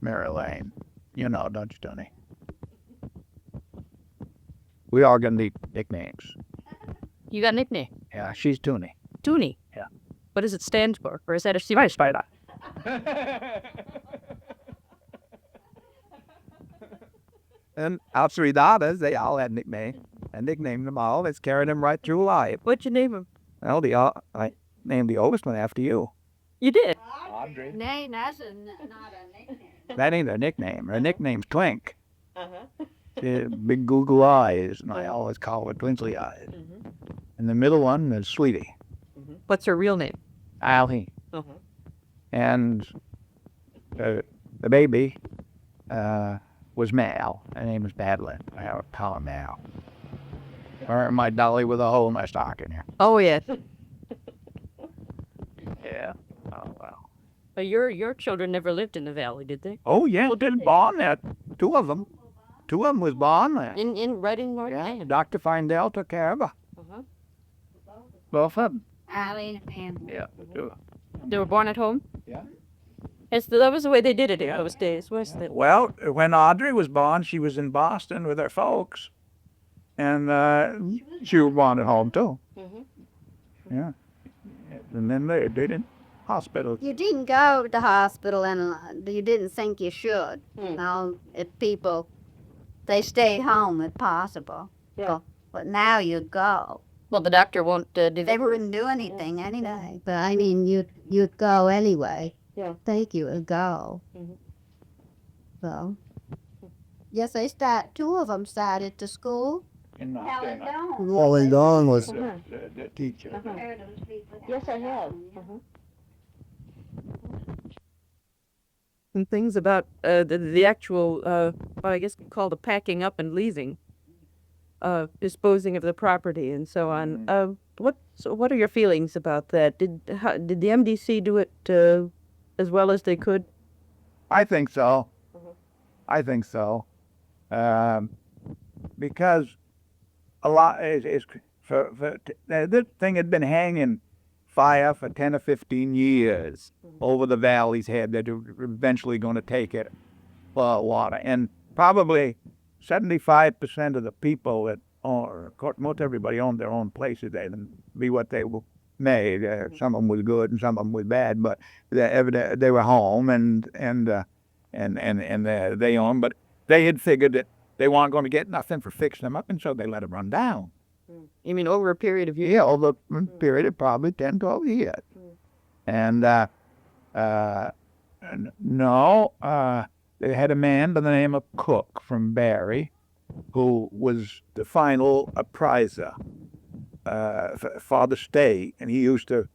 Mary Lane. You know, don't you, Tony? We all gonna need nicknames. You got a nickname? Yeah, she's Toonie. Toonie. Yeah. What does it stand for? Or is that a spider? And our 3 daughters, they all had nicknames. I nicknamed them all. It's carried them right through life. What'd you name them? Well, I named the oldest one after you. You did. Audrey. Nay, that's not a nickname. That ain't her nickname. Her nickname's Twink. Big Google eyes, and I always call her Twinkly eyes. And the middle one is Sweetie. What's her real name? Allie. And the baby was Mal. Her name was Madeline. I call her Mal. Or my dolly with a hole in my stocking here. Oh, yes. Yeah. Oh, well. But your children never lived in the valley, did they? Oh, yeah. They was born there. 2 of them. 2 of them was born there. Right in North Yeah. Dr. Findell took care of her. Both of them. Allie and Yeah. They were born at home? Yeah. Yes, that was the way they did it in those days, wasn't it? Well, when Audrey was born, she was in Boston with her folks. And she was born at home, too. Yeah. And then they did hospital. you didn't go to the hospital and you didn't think you should. Now, if people, they stay home if possible. Yeah. But now you go. Well, the doctor won't do They that. wouldn't do anything anyway. But I mean, you'd go anyway. Yeah. Think you would go. So, yes, 2 of them started to school. Wally Dawn was The teacher. Yes, I have. And things about the actual, I guess called the packing up and leaving, disposing of the property and so on. What are your feelings about that? Did the MDC do it as well as they could? I think so. I think so. Because a lot is this thing had been hanging fire for 10 or 15 years over the valley's head. They're eventually going to take it for water. And probably 75% of the people that own, of course, most everybody owned their own places. They didn't be what they made. Some of them was good and some of them was bad, but they were home and they owned. But they had figured that they weren't going to get nothing for fixing them up, and so they let them run down. You mean over a period of years? Yeah, over a period of probably 10, 12 years. And they had a man by the name of Cook from Barry who was the final appraiser for the state, and he used to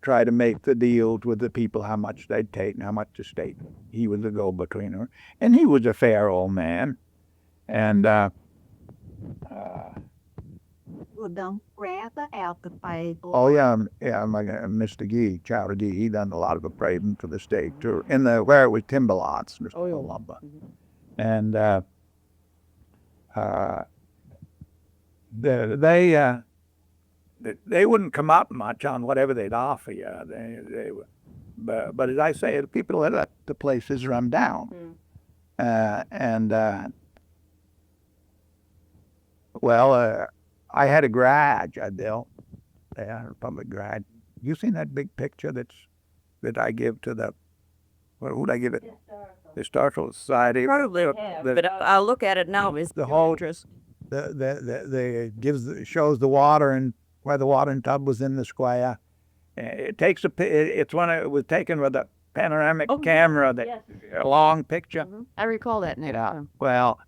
try to make the deals with the people, how much they'd take and how much the state. He was the go-betweener, and he was a fair old man. And don't grab the out the pipe. Oh yeah, my Mr. Gee, Charlie Gee, he done a lot of appraising for the state too, in the where it was timber lots, Mr. Oh, yeah. Lumber, and they wouldn't come up much on whatever they'd offer you. They were, but as I say, the people that let the places run down, I had a garage I built. Yeah, a public garage. You seen that big picture that I give to the, who'd I give it? The Historical Society. Probably, but I'll look at it now. Is The whole interest? shows the water and where the watering tub was in the square. It takes it was taken with a panoramic camera, a long picture. I recall that now. Yeah. Well,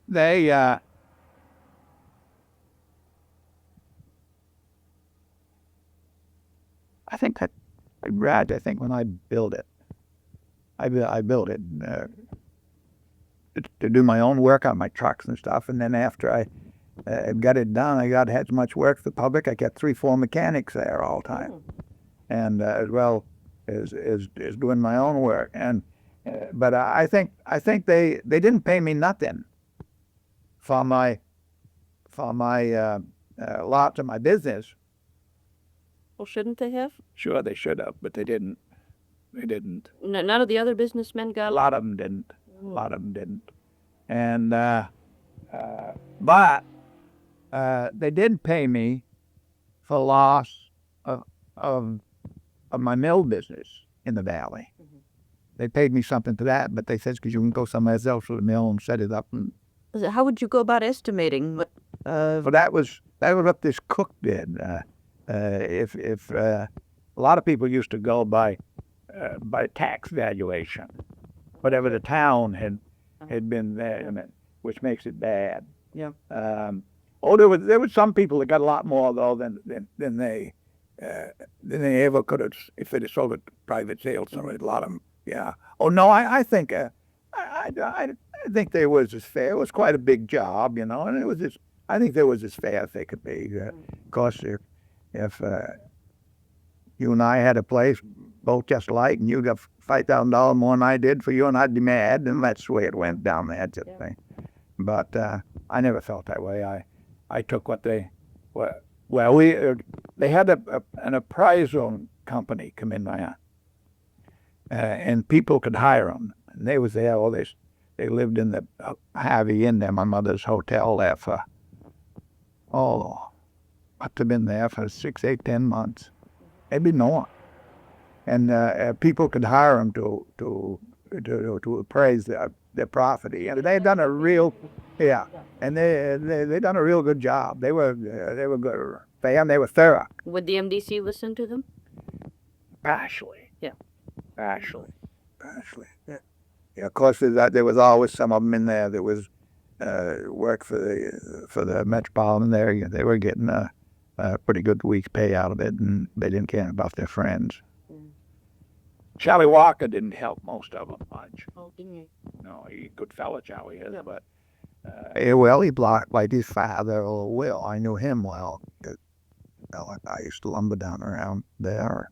they I think that garage. I think when I built it, I built it to do my own work on my trucks and stuff. And then after I got it done, I had so much work for the public. I kept 3-4 mechanics there all the time, and as well as doing my own work. And but I think they didn't pay me nothing for my lots of my business. Well, shouldn't they have? Sure, they should have, but they didn't. They didn't. None of the other businessmen got. A lot of them didn't. A lot of them didn't. And but they did pay me for loss of my mill business in the valley. They paid me something for that, but they said, because you can go somewhere else with the mill and set it up. And How would you go about estimating what? so that was what this cook did. If a lot of people used to go by tax valuation, whatever the town had been there, which makes it bad. Yeah. There was some people that got a lot more though than they ever could have if they'd sold it private sales. So a lot of them, yeah. Oh no, I think I think they was as fair. It was quite a big job, and it was I think they was as fair as they could be. Of course, if you and I had a place both just alike, and you got $5,000 more than I did for you, and I'd be mad, and that's the way it went down there, just thing. But I never felt that way. I took what they they had an appraisal company come in there, and people could hire them, and they was there. They lived in the Harvey Inn there, my mother's hotel there for must have been there for 6, 8, 10 months. Maybe more. And people could hire them to appraise their property. And they had done a real, and they done a real good job. They were good, and they were thorough. Would the MDC listen to them? Partially. Yeah. Partially. Yeah. Yeah. Of course, there was always some of them in there that was work for the Metropolitan there. They were getting a pretty good week's pay out of it, and they didn't care about their friends. Charlie Walker didn't help most of them much. Oh, didn't you? No, he good fella, Charlie is, Yeah. but well, he blocked like his father, Will. I knew him well. I used to lumber down around there,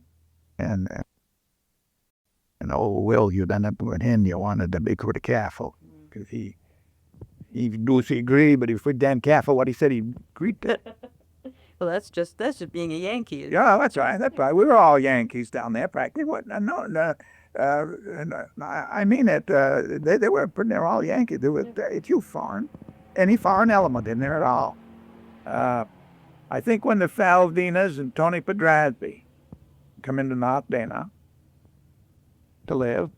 and old Will, you'd end up with him. You wanted to be pretty careful because he agreed, but if we're damn careful what he said, he agreed to. Well, that's just being a Yankee. Yeah, that's right. That's right. We were all Yankees down there, practically. I mean it. They were all Yankees. It's any foreign element in there at all. I think when the Faldinas and Tony Pedrasby come into North Dana to live,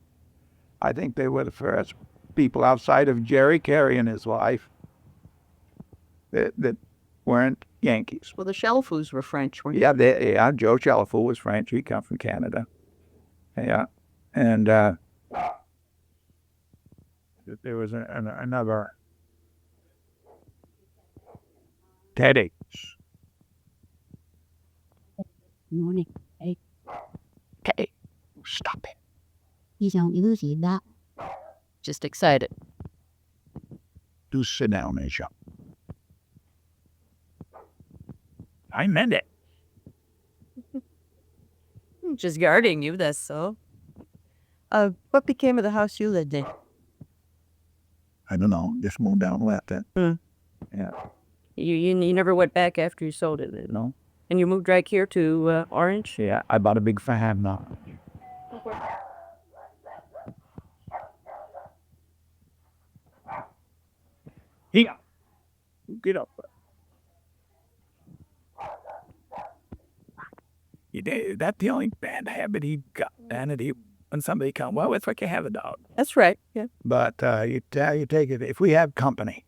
I think they were the first people outside of Jerry Carey and his wife that weren't Yankees. Well, the Shelfus were French, weren't they? Yeah, Joe Chelifou was French. He come from Canada. Yeah, and there was another Teddy. Morning. Hey, Teddy, stop it. 你想休息啦？ Just excited. Do sit down, Asia. I meant it. Just guarding you, that's so. What became of the house you lived in? I don't know. Just moved down and left it. Yeah. You never went back after you sold it, then? No. And you moved right here to Orange? Yeah, I bought a big farm now. Here. Get up. That's the only bad habit he got. And when somebody comes, well, it's like you have a dog. That's right, yeah. But you take it, if we have company,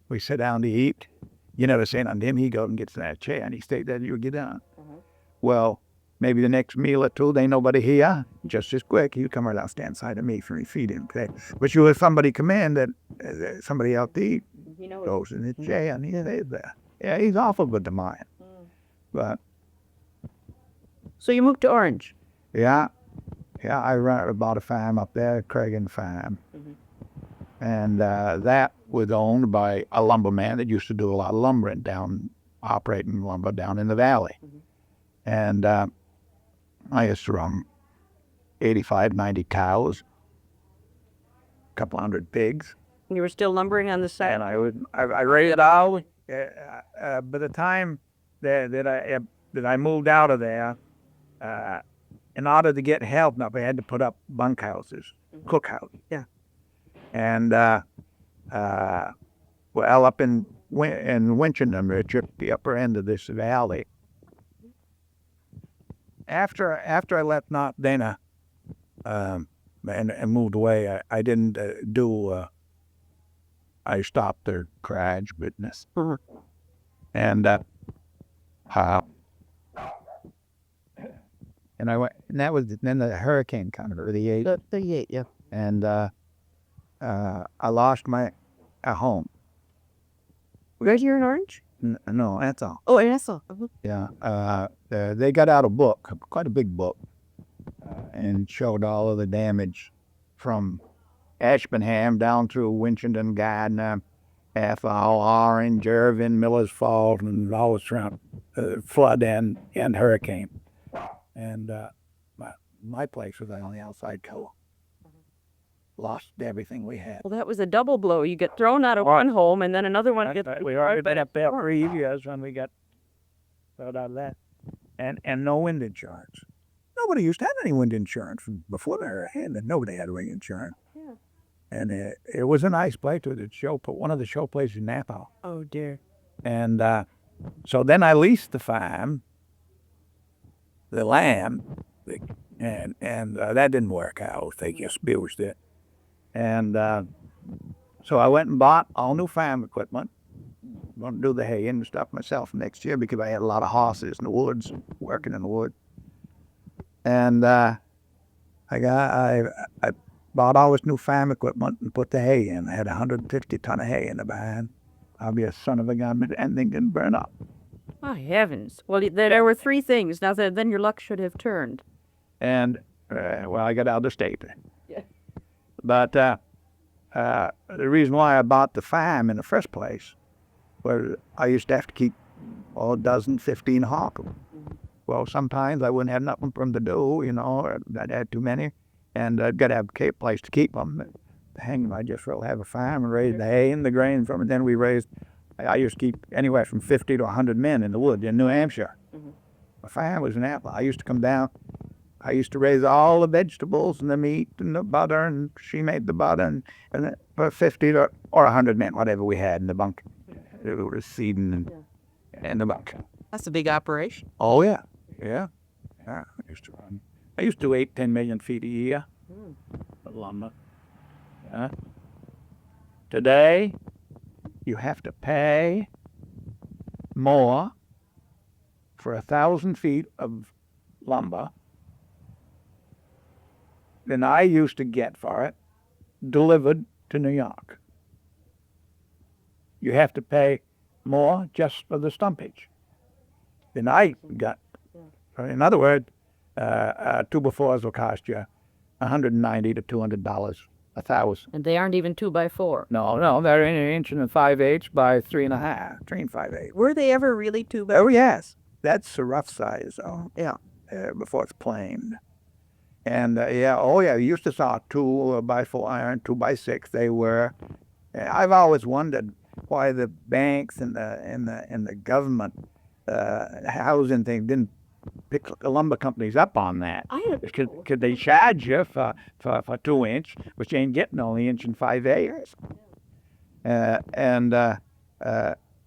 we sit down to eat, you never say nothing to him, he goes and gets in that chair and he stays there, you get down. Well, maybe the next meal or two, there ain't nobody here, just as quick, he'll come right out, stand side of me for me feed him. Okay? But you have somebody come in that somebody else to eat, goes in the chair and he stays there. Yeah, he's awful good to mine. But So you moved to Orange? yeah, I bought a farm up there, Craigan Farm. And that was owned by a lumberman that used to do a lot of lumbering operating lumber down in the valley. And I used to run 85, 90 cows, a couple hundred pigs. And you were still lumbering on the side? And I raised it out. By the time that I moved out of there, in order to get help up, I had to put up bunkhouses, cookhouses. Yeah. And well, up in Winchendon, which is the upper end of this valley. After I left North Dana and moved away, I didn't I stopped the garage business. And and I went, and that was then the hurricane kind of early 80s. 38, yeah. And I lost my home. Right here in Orange? No, that's all. Oh, and that's all. Yeah. They got out a book, quite a big book, and showed all of the damage from Ashburnham down through Winchendon, Gardner, Athol, Orange, Irvin, Miller's Falls, and all the surround flood and hurricane. And my place was on the outside coast. Lost everything we had. Well, that was a double blow. You get thrown out of one home, and then another one gets... We already been up there 3 years when we got thrown out of that. And no wind insurance. Nobody used to have any wind insurance before the hurricane. Nobody had wind insurance. Yeah. And it was a nice place. It was one of the show places in Napa. Oh, dear. And so then I leased the farm, the land, and that didn't work out. They just abused it. And so I went and bought all new farm equipment. I'm going to do the hay and stuff myself next year because I had a lot of horses in the woods, working in the wood. And I bought all this new farm equipment and put the hay in. I had 150 ton of hay in the barn. I'll be a son of a gun, but anything can burn up. Oh, heavens. Well, there were three things. Now, then your luck should have turned. And, well, I got out of state. Yeah. But the reason why I bought the farm in the first place was I used to have to keep a dozen, 15 hogs. Well, sometimes I wouldn't have nothing for them to do, or I'd had too many, and I'd got to have a place to keep them. Hang, I just rather have a farm and raise the hay and the grain from it. Then I used to keep anywhere from 50 to 100 men in the woods in New Hampshire. My farm was in Apple. I used to come down. I used to raise all the vegetables and the meat and the butter, and she made the butter, and for 50 or 100 men, whatever we had in the bunk. We were seeding in the bunk. That's a big operation. Oh, yeah. Yeah. I used to run. I used to do 8-10 million feet a year of lumber. Today, you have to pay more for 1,000 feet of lumber than I used to get for it delivered to New York. You have to pay more just for the stumpage than I got. In other words, 2x4s will cost you $190 to $200 1,000. And they aren't even 2x4. No, they're an inch and 5/8 by 3.5, 3 5/8. Were they ever really 2x? Oh yes, that's the rough size though. Yeah. Before it's planed. And you used to saw 2x4 iron, 2x6. They were. I've always wondered why the banks and the government housing thing didn't pick the lumber companies up on that. Could they charge you for 2 inch, which you ain't getting only inch and 5/8?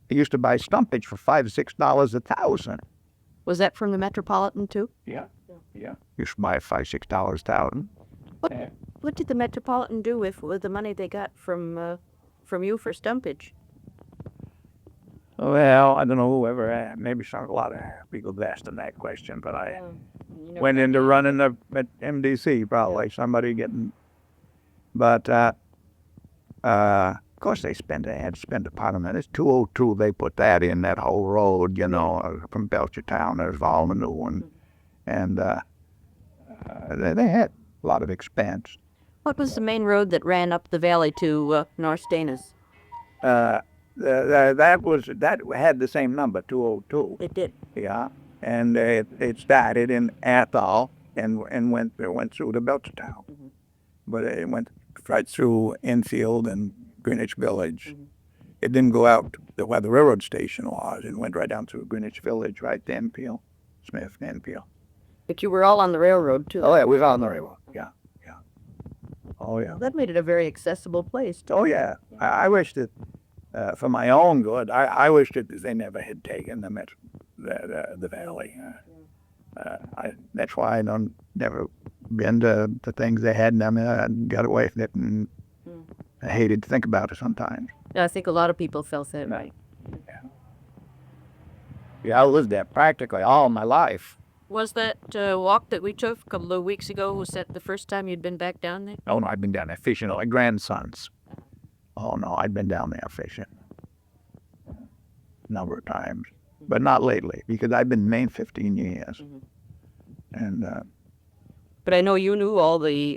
You used to buy stumpage for $5 or $6 a thousand. Was that from the Metropolitan too? Yeah. Used to buy $5 or $6 a thousand. What did the Metropolitan do with the money they got from you for stumpage? Well, I don't know whoever. Maybe a lot of people have asked them that question, but I went into running the MDC probably. Somebody getting, but of course they had to spend a part of it. It's 202. They put that in that whole road, from Belchertown. There's all the new one, and they had a lot of expense. What was the main road that ran up the valley to North Dana's? That had the same number, 202. It did. Yeah, and it started in Athol and went through to Belchertown, but it went right through Enfield and Greenwich Village. It didn't go out to where the railroad station was. It went right down through Greenwich Village, right to Enfield, Smith, Enfield. But you were all on the railroad too. Oh yeah, we were on the railroad. Yeah. Oh yeah. That made it a very accessible place. Oh yeah. I wish that, for my own good, I wish that they never had taken the valley. That's why I don't never been to the things they had. I mean, I got away from it, and I hated to think about it sometimes. I think a lot of people felt that way. Yeah, I lived there practically all my life. Was that walk that we took a couple of weeks ago, was that the first time you'd been back down there? Oh no, I'd been down there fishing with my grandsons. Oh no, I'd been down there fishing a number of times, but not lately because I've been in Maine 15 years. And but I know you knew all the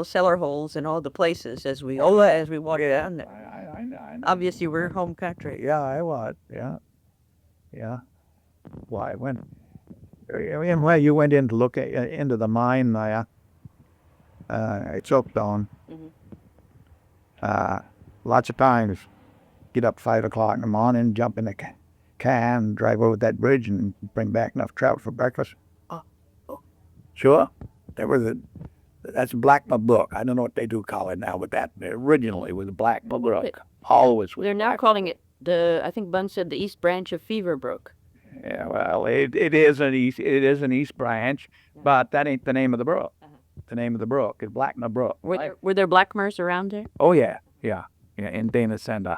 cellar holes and all the places as we walked down there. I know. Obviously, we're home country. Yeah, I was. Yeah. Why when you went in to look into the mine there at Soapstone, lots of times get up 5 o'clock in the morning, jump in the car and drive over that bridge and bring back enough trout for breakfast. Sure. That's Black Brook. I don't know what they do call it now, but that originally was Black Brook. Always was. They're now calling it I think Bunn said the East Branch of Fever Brook. Yeah, well, it is an east branch, but that ain't the name of the brook. The name of the brook is Black Brook. Were there Blackmers around there? Oh yeah, in Dana Center.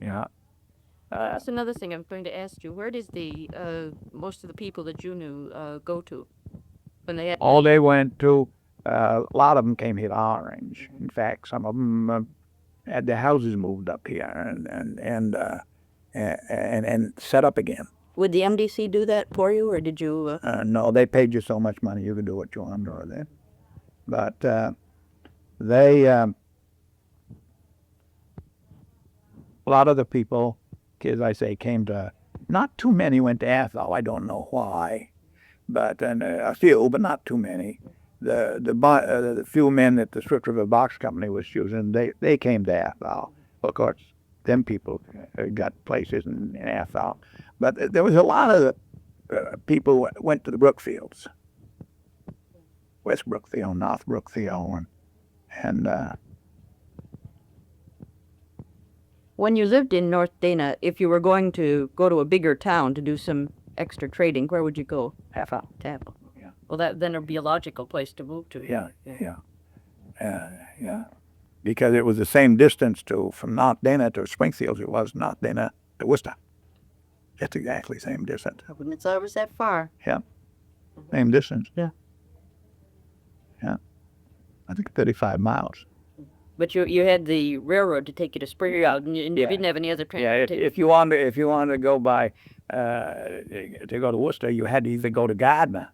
Yeah. That's another thing I'm going to ask you. Where does the most of the people that you knew go to when they had? All they went to, a lot of them came here to Orange. In fact, some of them had their houses moved up here and set up again. Would the MDC do that for you, or did you? No, they paid you so much money you could do what you wanted over there. But they, a lot of the people, as I say, came to. Not too many went to Athol. I don't know why, but a few, but not too many. The few men that the Swift River Box Company was using, they came to Athol. Of course, them people got places in Athol. But there was a lot of people went to the Brookfields, West Brookfield, North Brookfield, and when you lived in North Dana, if you were going to go to a bigger town to do some extra trading, where would you go? Athol. To Athol. Yeah. Well, then it'd be a logical place to move to. Yeah. Because it was the same distance from North Dana to Springfield as it was North Dana to Worcester. It's exactly the same distance. I wouldn't have thought it was that far. Yeah. Same distance. Yeah. I think 35 miles. But you had the railroad to take you to Springfield, and you didn't have any other transportation. Yeah, if you wanted to go by to go to Worcester, you had to either go to Gardner,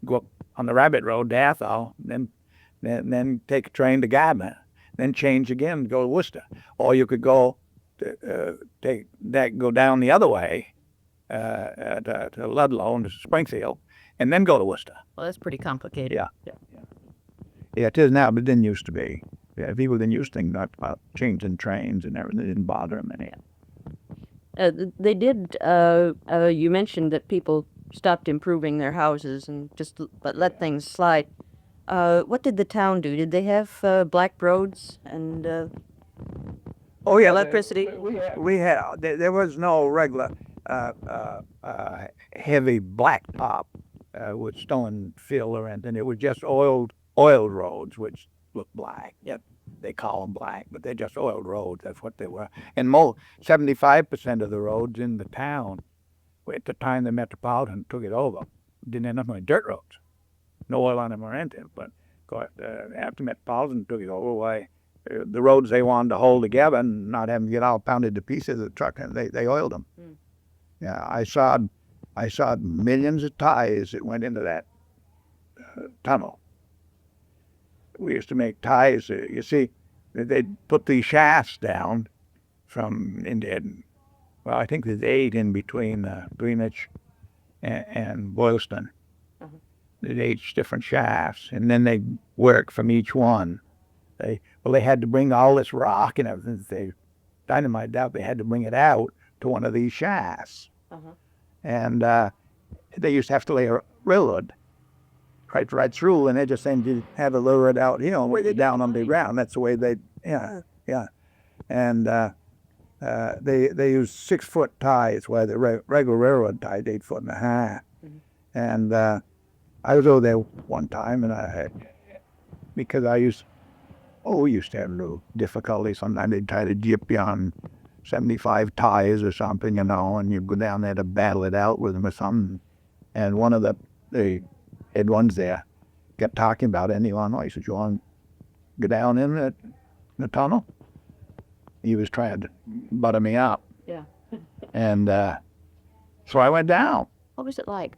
go up on the Rabbit Road to Athol, then then take a train to Gardner, then change again, go to Worcester, or you could go go down the other way to Ludlow and to Springfield, and then go to Worcester. Well, that's pretty complicated. Yeah, it is now, but it didn't used to be. Yeah, people didn't used to think about changing trains and everything. It didn't bother them any. They did. You mentioned that people stopped improving their houses and just let things slide. What did the town do? Did they have black roads and Oh yeah, electricity? There was no regular heavy blacktop with stone fill or anything. It was just oiled roads, which look black. Yeah, they call them black, but they're just oiled roads. That's what they were. And 75% of the roads in the town, at the time the Metropolitan took it over, didn't have nothing but dirt roads, no oil on them or anything. But of course, after Metropolitan took it over, why? The roads they wanted to hold together and not have them get all pounded to pieces of the truck, and they oiled them. Yeah, I saw millions of ties that went into that tunnel. We used to make ties. You see, they'd put these shafts down from Indian. Well, I think there's 8 in between Greenwich and Boylston. There's 8 different shafts, and then they work from each one. They had to bring all this rock and everything. They dynamite out. They had to bring it out to one of these shafts, and they used to have to lay a railroad right through, and they just then you had to lower it out, down on the ground. That's the way they, and they used 6-foot ties, while the regular railroad tied 8.5 feet. And I was over there one time, and we used to have a little difficulty. Sometimes they'd try to jip you on 75 ties or something, and you'd go down there to battle it out with them or something. And one of the head ones there kept talking about it, and he said, "You want to go down in the tunnel?" He was trying to butter me up. Yeah. And so I went down. What was it like?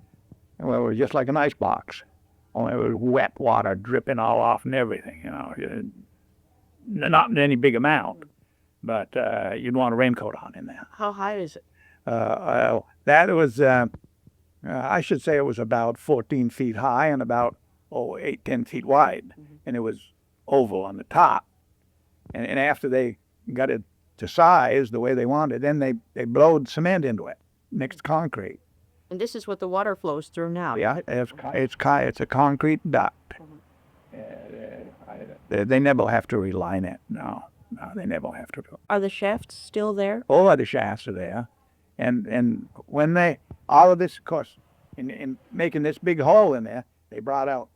Well, it was just like an ice box. Only it was wet water dripping all off and everything, Not in any big amount, but you'd want a raincoat on in there. How high is it? That was, I should say it was about 14 feet high and about 8-10 feet wide. And it was oval on the top. And after they got it to size the way they wanted, then they blowed cement into it, mixed concrete. And this is what the water flows through now. Yeah, it's a concrete duct. They never have to reline it. No, they never have to. Are the shafts still there? All of the shafts are there, and when all of this, of course, in making this big hole in there, they brought out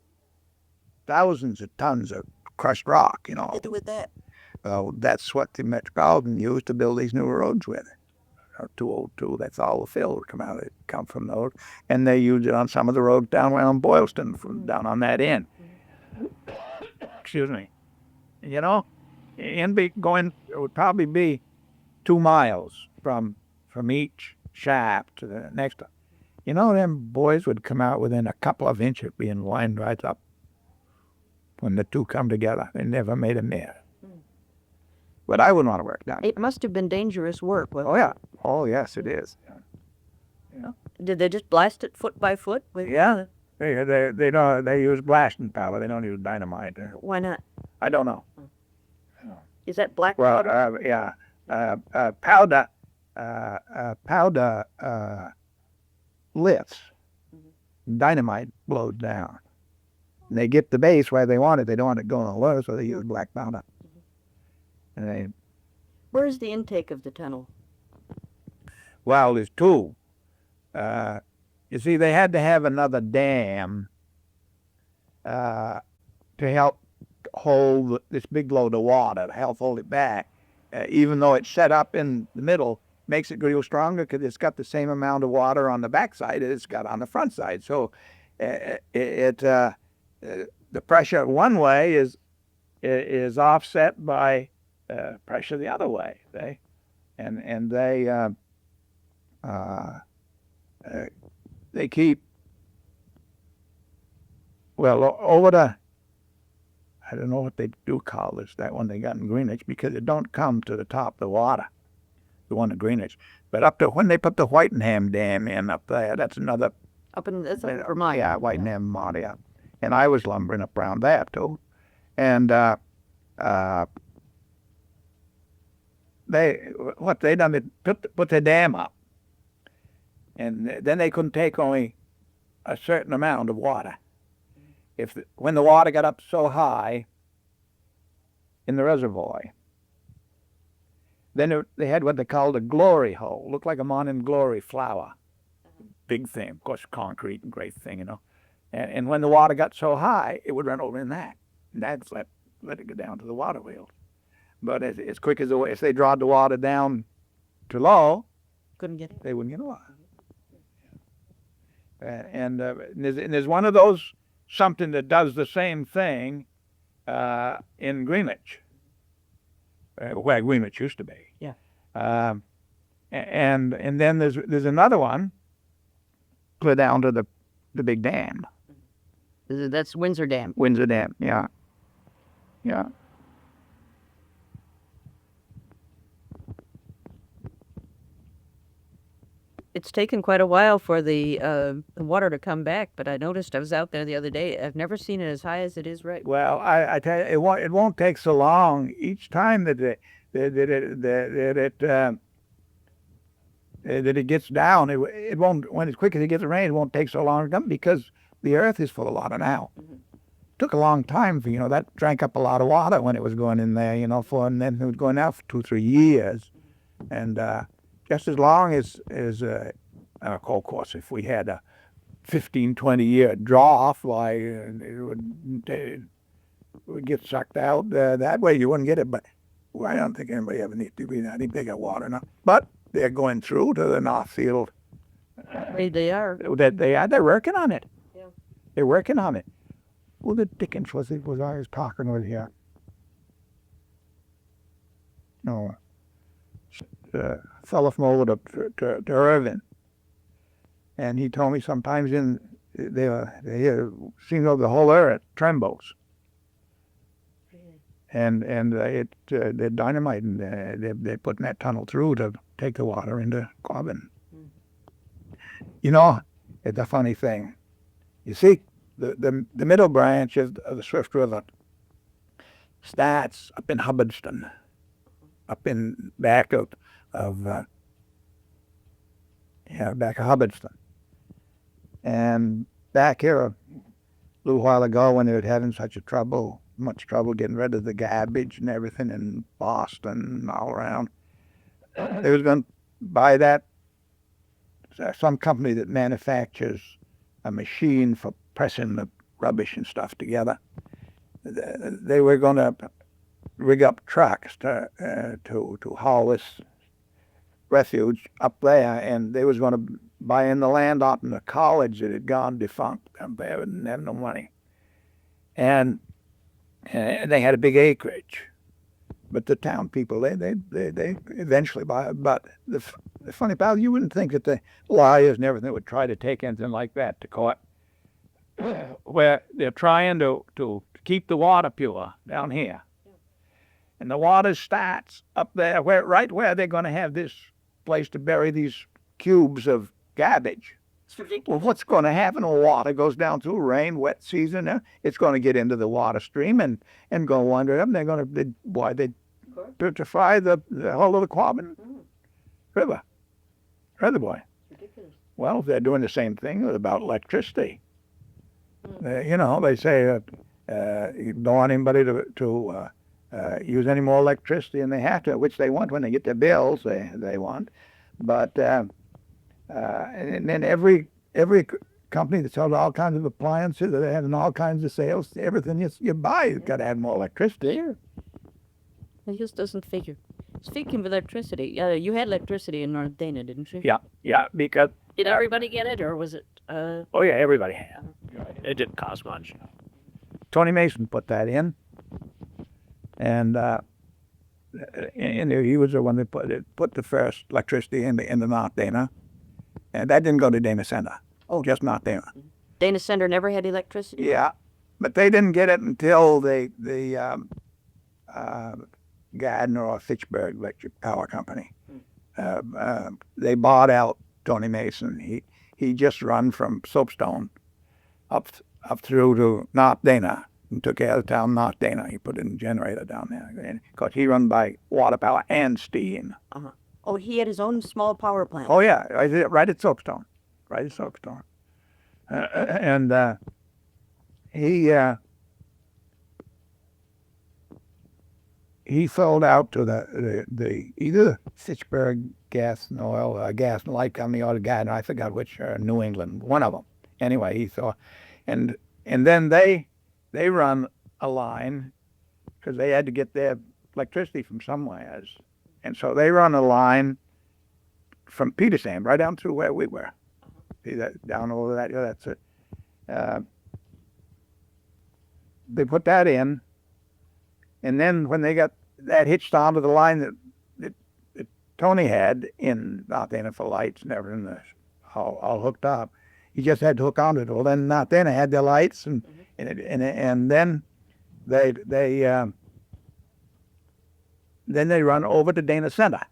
thousands of tons of crushed rock. What did they do with that? That's what the Metropolitan used to build these new roads with. 202, that's all the fill would come from those. And they used it on some of the roads down around Boylston, down on that end. Excuse me. It would probably be 2 miles from each shaft to the next one. Them boys would come out within a couple of inches being lined right up. When the two come together, they never made a miss. But I wouldn't want to work down. It must have been dangerous work. Oh, yeah. Oh, yes, it is. Did they just blast it foot by foot? Yeah. They use blasting powder. They don't use dynamite. Why not? I don't know. Is that black powder? powder? Powder lifts. Dynamite blows down. And they get the base where they want it. They don't want it going low, so they use black powder. Where is the intake of the tunnel? Well, there's 2. You see, they had to have another dam to help hold this big load of water, to help hold it back. Even though it's set up in the middle, makes it go stronger because it's got the same amount of water on the back side as it's got on the front side. So the pressure one way is offset by pressure the other way. They keep over the I don't know what they do call this, that one they got in Greenwich, because it don't come to the top of the water, the one in Greenwich. But up to when they put the Whitenham Dam in up there, that's another. Up in that's up in Vermont. Yeah, Whitenham, Vermont, yeah. And I was lumbering up around that too. And what they done, they put the dam up. And then they couldn't take only a certain amount of water. When the water got up so high in the reservoir, then they had what they called a glory hole. Looked like a morning glory flower. Big thing, of course, concrete and great thing, you know. And when the water got so high, it would run over in that. And that's let it go down to the water wheel. But as quick as if they drawed the water down too low, Couldn't get it. they wouldn't get water. And there's one of those, something that does the same thing in Greenwich, where Greenwich used to be. Yeah. And then there's another one clear down to the big dam. That's Windsor Dam. Windsor Dam, yeah. Yeah. It's taken quite a while for the water to come back, but I noticed I was out there the other day. I've never seen it as high as it is right. Well, I tell you, it won't take so long each time that it gets down. It won't, when as quick as it gets rain, it won't take so long to come, because the earth is full of water now. Took a long time for, that drank up a lot of water when it was going in there, and then it was going out for 2-3 years. And just as long as of course, if we had a 15-20 year drought, why it would get sucked out that way. You wouldn't get it. But I don't think anybody ever needs to be any bigger water now. But they're going through to the North Field. They are. They're working on it. Yeah. They're working on it. Who the dickens was I was talking with here? No. Fellow from over to Irvin, and he told me sometimes they seem over the whole earth trembles, and they're dynamite, and they're putting that tunnel through to take the water into Corbin. It's a funny thing. You see, the middle branch of the Swift River starts up in Hubbardston, up in back of Hubbardston. And back here a little while ago, when they were having much trouble getting rid of the garbage and everything in Boston and all around, they was going to buy some company that manufactures a machine for pressing the rubbish and stuff together. They were going to rig up trucks to haul this refuge up there, and they was going to buy in the land out in the college that had gone defunct. They didn't have no money, and they had a big acreage. But the town people, they eventually buy it. But the funny part, you wouldn't think that the lawyers and everything would try to take anything like that to court, where they're trying to keep the water pure down here. And the water starts up there, right where they're going to have this place to bury these cubes of garbage. Well, what's going to happen when water goes down through rain, wet season? It's going to get into the water stream and go under them. They're going to petrify the whole of the Corbin River. Boy. Well, they're doing the same thing about electricity. They say you don't want anybody to use any more electricity than they have to, which they want when they get their bills. They want, but and then every company that sells all kinds of appliances, they're having all kinds of sales. Everything you buy has got to have more electricity. It just doesn't figure. Speaking of electricity, you had electricity in North Dana, didn't you? Yeah, because Did everybody get it, or was it? oh yeah, everybody had. It didn't cost much. Tony Mason put that in, and he was the one that put the first electricity in the North Dana, and that didn't go to Dana Center. Oh, just North Dana. Dana Center never had electricity? Yeah, but they didn't get it until the Gardner or Fitchburg Electric Power Company. They bought out Tony Mason. He just run from Soapstone up through to North Dana and took care of the town North Dana. He put in a generator down there because he run by water power and steam. Oh, he had his own small power plant. Oh yeah, right at Soapstone, right at Soapstone, and he sold out to the either the Fitchburg Gas and Oil, Gas and Light Company, or the Gardner, I forgot which, New England, one of them. Anyway, he saw, and then they run a line because they had to get their electricity from somewhere, and so they run a line from Petersam right down through where we were. See that down over that? Yeah, that's it. They put that in, and then when they got that hitched onto the line that Tony had in North Dana for lights and everything, all hooked up, he just had to hook onto it. Well, then North Dana had their lights, and then they run over to Dana Center.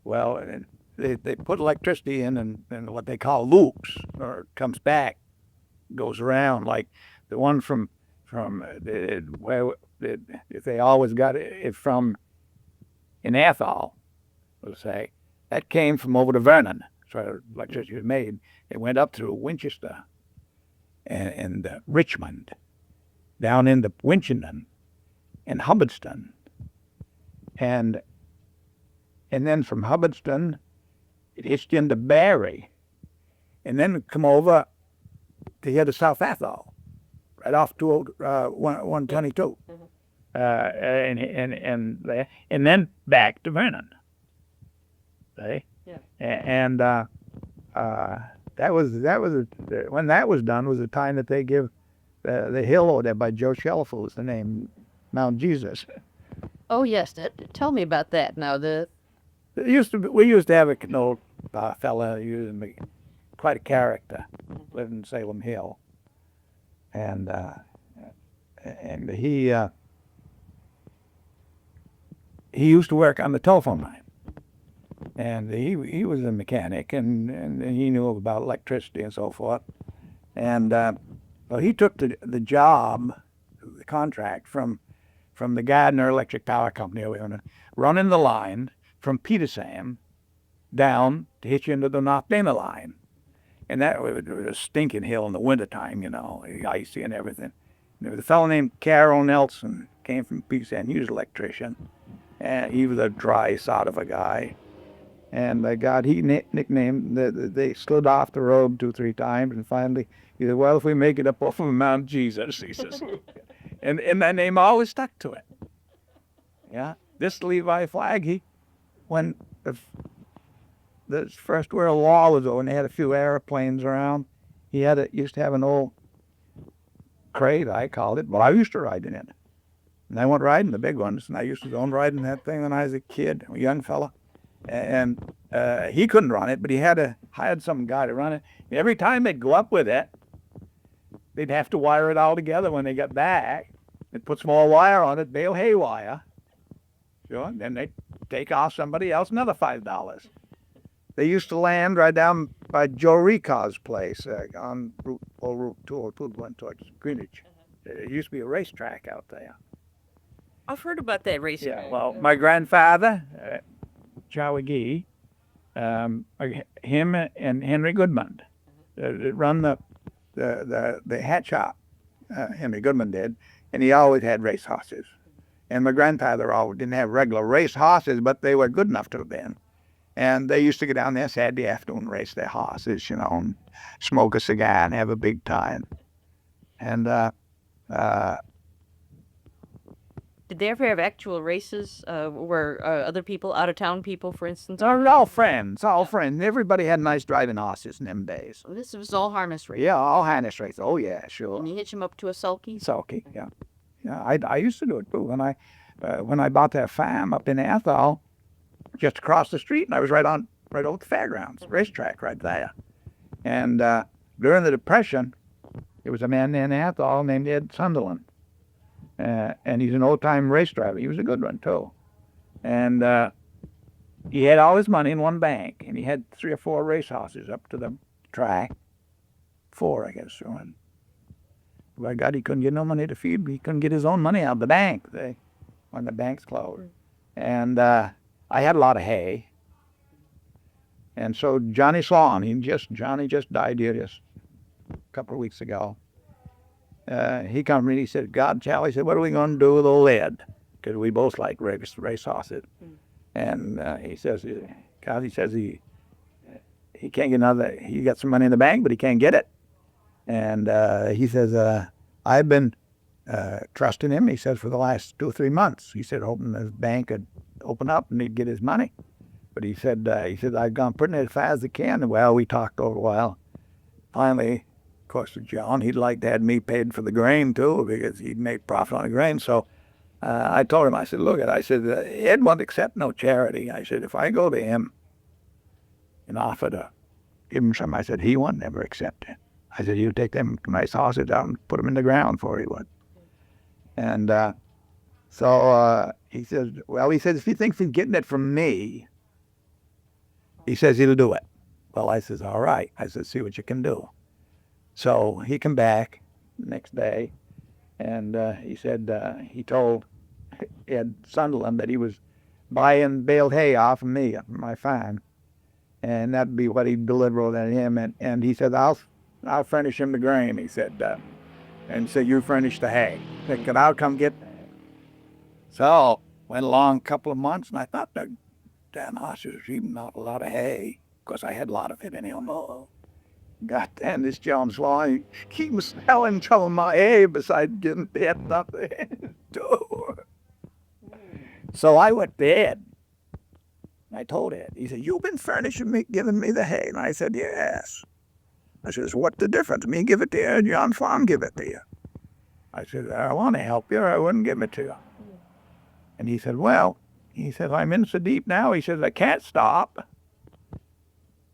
Well, they put electricity in and what they call loops, or it comes back, goes around, like the one from where if they always got it from in Athol, we'll say, that came from over to Vernon. That's where electricity was made. It went up through Winchester and Richmond, down into Winchendon and Hubbardston, and then from Hubbardston it hitched into Barry, and then it come over to here to South Athol, right off to 122, and then back to Vernon. See? Yeah. And that was when that was done was the time that they give the hill over there by Joe Shelful is the name, Mount Jesus. Oh yes, tell me about that now. We used to have an old fella, quite a character, lived in Salem Hill, and he used to work on the telephone line, and he was a mechanic, and he knew about electricity and so forth, and well, he took the job, the contract from the Gardner Electric Power Company, running the line from Petersam down to hitch into the North Dana line. And that was a stinking hill in the wintertime, icy and everything. And there was a fellow named Carroll Nelson, came from Petersam. He was an electrician. And he was a dry sort of a guy. And he nicknamed, they slid off the road 2-3 times, and finally he said, well, if we make it up off of Mount Jesus, he says. and that name always stuck to it. Yeah, this Levi Flag, when the First World War was over and they had a few airplanes around, used to have an old crate, I called it. Well, I used to ride in it. And I went riding the big ones, and I used to go and ride in that thing when I was a kid, a young fella. And he couldn't run it, but he hired some guy to run it. And every time they'd go up with it, they'd have to wire it all together when they got back. They'd put some more wire on it, bale hay wire. Sure, and then they'd take off somebody else another $5. They used to land right down by Joe Ricaw's place on Route 202 going towards Greenwich. There used to be a racetrack out there. I've heard about that racetrack. Yeah, well, my grandfather, Chowagee, him and Henry Goodman run the hat shop. Henry Goodman did, and he always had race horses. And my grandfather always didn't have regular race horses, but they were good enough to have been. And they used to go down there Saturday afternoon and race their horses, and smoke a cigar and have a big time. And did they ever have actual races where other people, out-of-town people, for instance? all friends. Everybody had nice driving horses in them days. This was all harness racing. Yeah, all harness races. Oh, yeah, sure. And you hitch them up to a sulky? Sulky, yeah. Yeah, I used to do it, too. When I bought that farm up in Athol, just across the street, and I was right over the fairgrounds, racetrack right there. And during the Depression, There was a man there in Athol named Ed Sunderland. And he's an old-time race driver. He was a good one, too. And he had all his money in one bank, and he had 3 or 4 racehorses up to the track. 4, I guess. And by God, he couldn't get no money to feed. He couldn't get his own money out of the bank when the bank's closed. And I had a lot of hay. And so Johnny Sloan, Johnny just died here just a couple of weeks ago. He come and he said, God, Charlie, he said, what are we going to do with old Ed? Because we both like race horses. And he says, God, he says he can't get another, he got some money in the bank, but he can't get it. And he says, I've been trusting him, he says, for the last 2 or 3 months. He said, hoping the bank could open up and he'd get his money. But he said, I've gone putting it as fast as I can. Well, we talked over a while. Finally, of course, John, he'd like to have me paid for the grain, too, because he'd made profit on the grain. So I told him, I said, look, I said, Ed won't accept no charity. I said, if I go to him and offer to give him some, I said, he won't never accept it. I said, you take them nice horses out and put them in the ground for he would. And so he says, well, he says, if he thinks he's getting it from me, he says he'll do it. Well, I says, all right. I said, see what you can do. So he come back the next day, and he said he told Ed Sunderland that he was buying baled hay off of me, my farm, and that'd be what he'd deliver to him. And he said, I'll furnish him the grain, he said, and so you furnish the hay. He said, I'll come get the hay. So went along a couple of months, and I thought the damn horses was eating out a lot of hay, because I had a lot of it anymore. God damn, this Jones Law, he was selling some of my hay besides getting bed nothing to do. So I went to Ed. I told Ed. He said, you've been furnishing me, giving me the hay. And I said, yes. I said, what's the difference? Me give it to you, and John Farm give it to you. I said, I want to help you, or I wouldn't give it to you. And he said, well, I'm in so deep now. He says, I can't stop.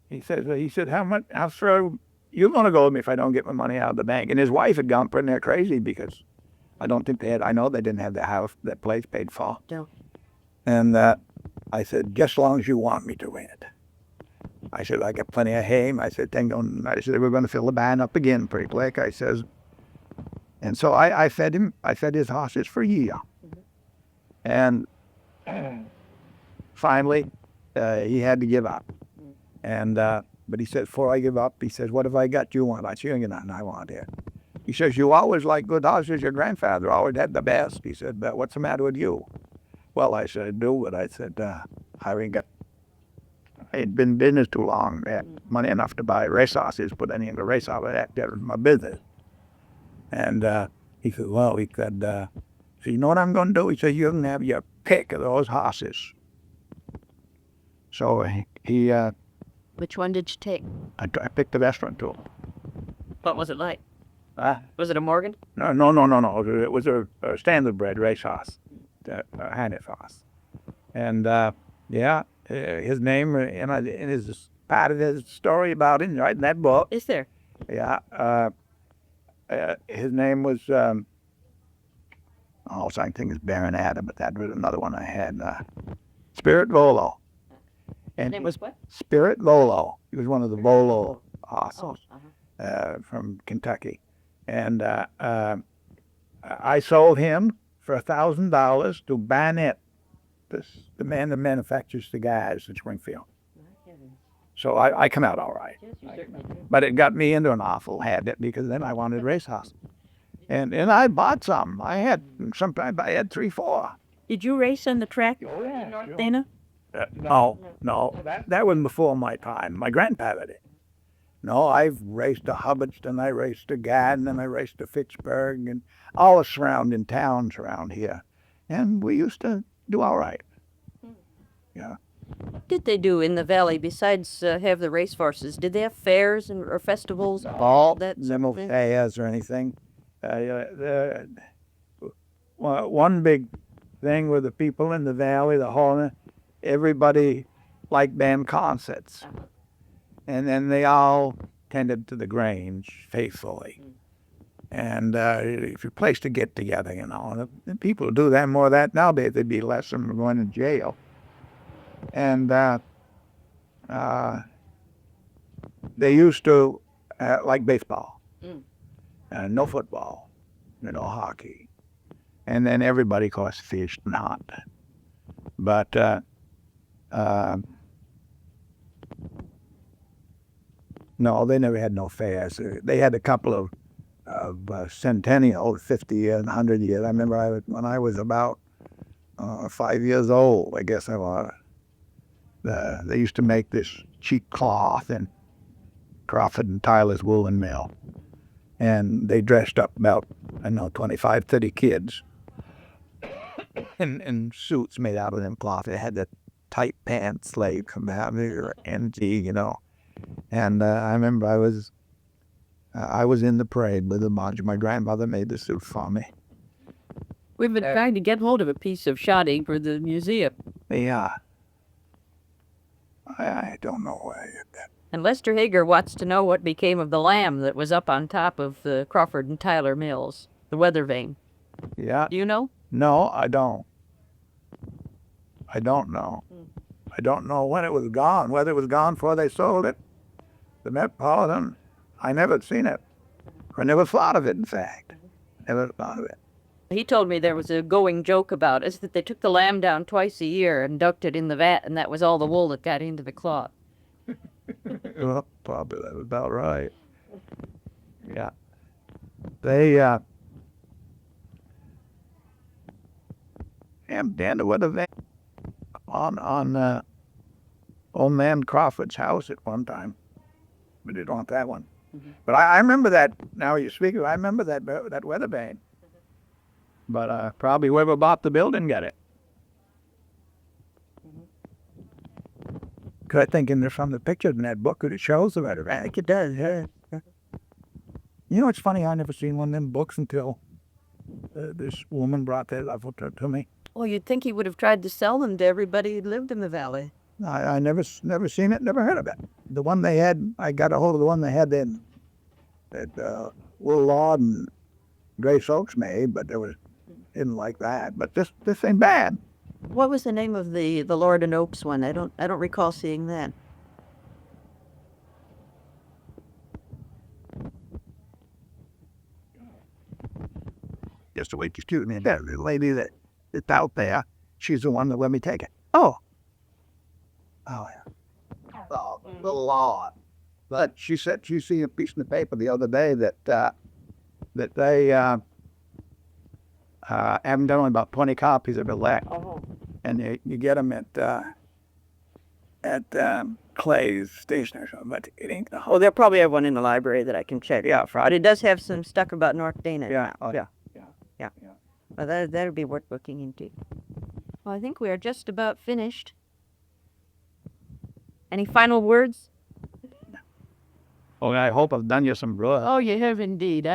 He said, how far you going to go with me if I don't get my money out of the bank? And his wife had gone pretty near crazy because I don't think they had, I know they didn't have the house, that place paid for. No. And I said, just as long as you want me to rent. I said, I got plenty of hay. I said, we're going to fill the barn up again pretty quick. I says, and so I fed his horses for a year. And finally, he had to give up. And but he said, before I give up, he says, what have I got you want? I said, you ain't got nothing I want here. He says, you always like good horses. Your grandfather always had the best. He said, but what's the matter with you? Well, I said, I do, but I said, I had been in business too long. I had money enough to buy racehorses, put any in the racehorse, that was my business. And he said, well, so you know what I'm going to do? He said, you can have your pick of those horses. So he Which one did you take? I picked the best one too. What was it like? Was it a Morgan? No. It was a standard bred racehorse, a harness horse. And his name, and his part of his story about him, right in that book. Is there? Yeah. His name was, so I think it's Baron Adam, but that was another one I had. Spirit Volo. His name was what? Spirit Volo. He was one of the Volo horses from Kentucky. And I sold him for $1,000 to Barnett, the man that manufactures cigars in Springfield. So I come out all right. Yes, you certainly did. But it got me into an awful habit because then I wanted racehorses. And I bought some. Sometimes I had 3, 4. Did you race on the track Oh, yeah, in North sure. Dana? No. That was before my time. My grandfather did. No, I've raced to Hubbardston, I raced to Garden, and I raced to Fitchburg, and all the surrounding towns around here. And we used to do all right. Yeah. What did they do in the valley besides have the race horses? Did they have fairs or festivals? No fairs or anything. One big thing with the people in the valley, everybody liked band concerts. And then they all tended to the Grange faithfully. And it's a place to get together, you know. And people do that more of that nowadays. They'd be less than going to jail. And they used to like baseball, no football, no hockey. And then everybody, of course, fished and hunt. But no, they never had no fairs. They had a couple of centennial, 50 and 100 years. I remember when I was about 5 years old, I guess I was, they used to make this cheap cloth in Crawford and Tyler's woolen mill. And they dressed up about, 25, 30 kids in suits made out of them cloth. They had the tight pants laid from there, and And I remember I was in the parade with a bunch. My grandmother made the suit for me. We've been trying to get hold of a piece of shoddy for the museum. Yeah. I don't know where I did that. And Lester Hager wants to know what became of the lamb that was up on top of the Crawford and Tyler mills, the weather vane. Yeah. Do you know? No, I don't. I don't know. I don't know when it was gone, whether it was gone before they sold it. The Metropolitan, I never seen it. I never thought of it, in fact. Never thought of it. He told me there was a going joke about it, that they took the lamb down twice a year and ducked it in the vat, and that was all the wool that got into the cloth. Well, probably that was about right. Yeah. They, down the weather van on old man Crawford's house at one time. We didn't want that one. But I remember that, now you speak of it, I remember that weather vane. But probably whoever bought the building got it. Because I think from the pictures in that book, it shows the weather vane. I think it does, yeah. You know, it's funny, I never seen one of them books until this woman brought that up to me. Well, you'd think he would have tried to sell them to everybody who lived in the valley. I never seen it, never heard of it. The one they had, I got a hold of the one they had then that Will Laud and Grace Oaks made, but there was didn't like that. But this ain't bad. What was the name of the Lord and Oaks one? I don't recall seeing that. Just the way you shoot me. The lady that's out there, she's the one that let me take it. Oh yeah. Oh, the Lord. But she said she seen a piece in the paper the other day that they haven't done only about 20 copies of it left. And you get them at Clay's station or something, but it ain't. Oh, they'll probably have one in the library that I can check. Yeah, But it does have some stuff about North Dana. Yeah, oh yeah. Well, that'll be worth looking into. Well, I think we are just about finished. Any final words? Oh, I hope I've done you some good. Oh, you have indeed.